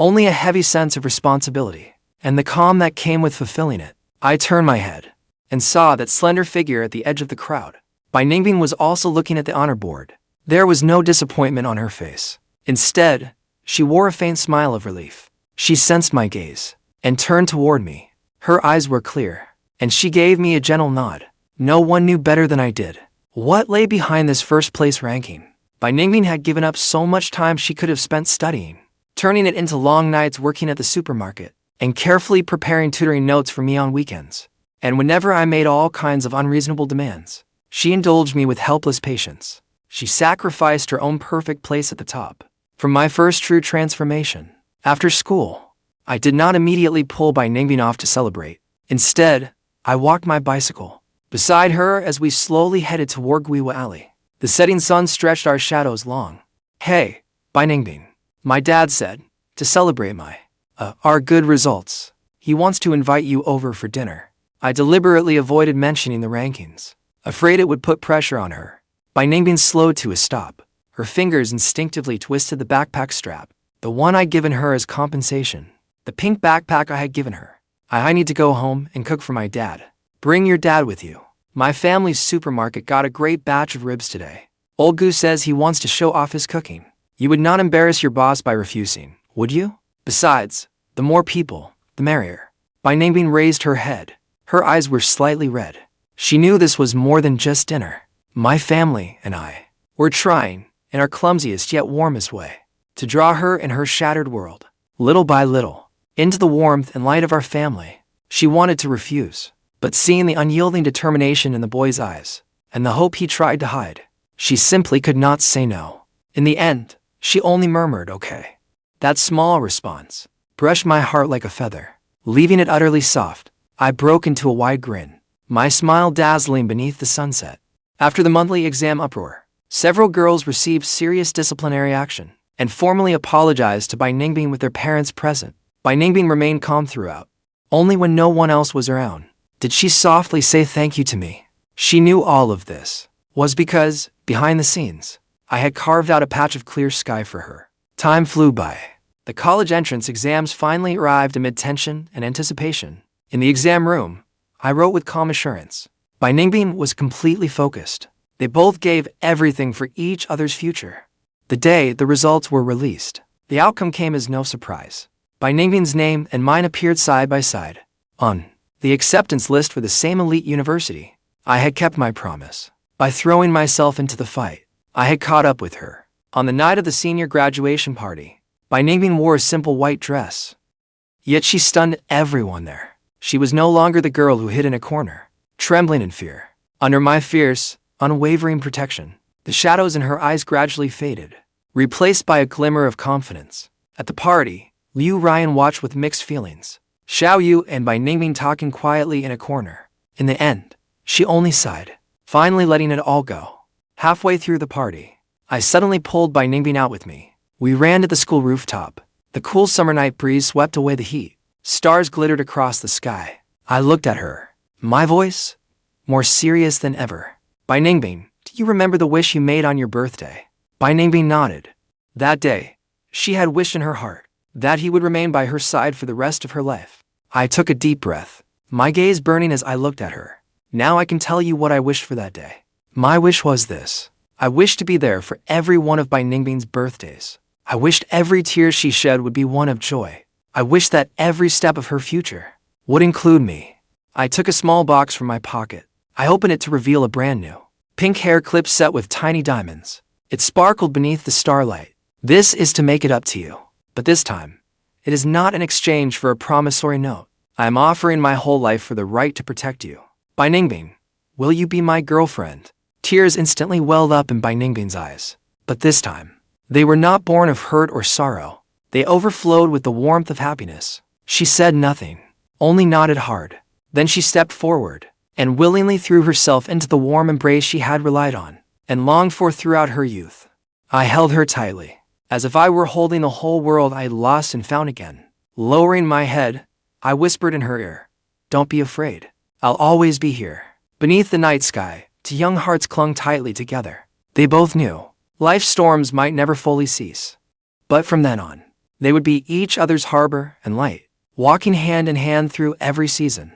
Speaker 1: only a heavy sense of responsibility, and the calm that came with fulfilling it. I turned my head and saw that slender figure at the edge of the crowd. Ningbing was also looking at the honor board. There was no disappointment on her face. Instead, she wore a faint smile of relief. She sensed my gaze and turned toward me. Her eyes were clear, and she gave me a gentle nod. No one knew better than I did what lay behind this first-place ranking. Ningbing had given up so much time she could have spent studying, turning it into long nights working at the supermarket, and carefully preparing tutoring notes for me on weekends. And whenever I made all kinds of unreasonable demands, she indulged me with helpless patience. She sacrificed her own perfect place at the top. From my first true transformation, after school, I did not immediately pull Ningbing off to celebrate. Instead, I walked my bicycle beside her as we slowly headed toward Guiwa Alley. The setting sun stretched our shadows long. "Hey, Ningbing," my dad said, "to celebrate our good results, he wants to invite you over for dinner." I deliberately avoided mentioning the rankings, afraid it would put pressure on her. Ningbing slowed to a stop. Her fingers instinctively twisted the backpack strap, the one I'd given her as compensation. The pink backpack I had given her. "I need to go home and cook for my dad." "Bring your dad with you. My family's supermarket got a great batch of ribs today. Old Gu says he wants to show off his cooking. You would not embarrass your boss by refusing, would you? Besides, the more people, the merrier." Ningbing raised her head. Her eyes were slightly red. She knew this was more than just dinner. My family and I were trying, in our clumsiest yet warmest way, to draw her and her shattered world, little by little, into the warmth and light of our family. She wanted to refuse, but seeing the unyielding determination in the boy's eyes, and the hope he tried to hide, she simply could not say no. In the end, she only murmured, "Okay." That small response brushed my heart like a feather, leaving it utterly soft. I broke into a wide grin, my smile dazzling beneath the sunset. After the monthly exam uproar, several girls received serious disciplinary action and formally apologized to Ningbing with their parents present. Ningbing remained calm throughout. Only when no one else was around did she softly say thank you to me. She knew all of this was because, behind the scenes, I had carved out a patch of clear sky for her. Time flew by. The college entrance exams finally arrived amid tension and anticipation. In the exam room, I wrote with calm assurance. Ningbing was completely focused. They both gave everything for each other's future. The day the results were released, the outcome came as no surprise. Ningbing's name and mine appeared side by side on the acceptance list for the same elite university. I had kept my promise. By throwing myself into the fight, I had caught up with her. On the night of the senior graduation party, Ningbing wore a simple white dress. Yet she stunned everyone there. She was no longer the girl who hid in a corner, trembling in fear. Under my fierce, unwavering protection, the shadows in her eyes gradually faded, replaced by a glimmer of confidence. At the party, Ruyan watched with mixed feelings. Xiaoyu and Ningbing talking quietly in a corner. In the end, she only sighed, finally letting it all go. Halfway through the party, I suddenly pulled Ningbing out with me. We ran to the school rooftop. The cool summer night breeze swept away the heat. Stars glittered across the sky. I looked at her, My voice? More serious than ever. Bai Ningbing, do you remember the wish you made on your birthday? Bai Ningbing nodded. That day, she had wished in her heart that he would remain by her side for the rest of her life. I took a deep breath, my gaze burning as I looked at her. Now I can tell you what I wished for that day. My wish was this. I wished to be there for every one of Bai Ningbing's birthdays. I wished every tear she shed would be one of joy. I wished that every step of her future would include me. I took a small box from my pocket. I opened it to reveal a brand new pink hair clip set with tiny diamonds. It sparkled beneath the starlight. This is to make it up to you. But this time, it is not in exchange for a promissory note. I am offering my whole life for the right to protect you. Bai Ningbing, will you be my girlfriend? Tears instantly welled up in Bai Ningbing's eyes. But this time, they were not born of hurt or sorrow. They overflowed with the warmth of happiness. She said nothing, only nodded hard. Then she stepped forward and willingly threw herself into the warm embrace she had relied on and longed for throughout her youth. I held her tightly, as if I were holding the whole world I had lost and found again. Lowering my head, I whispered in her ear, "Don't be afraid. I'll always be here." Beneath the night sky, two young hearts clung tightly together. They both knew life's storms might never fully cease. But from then on, they would be each other's harbor and light, walking hand in hand through every season.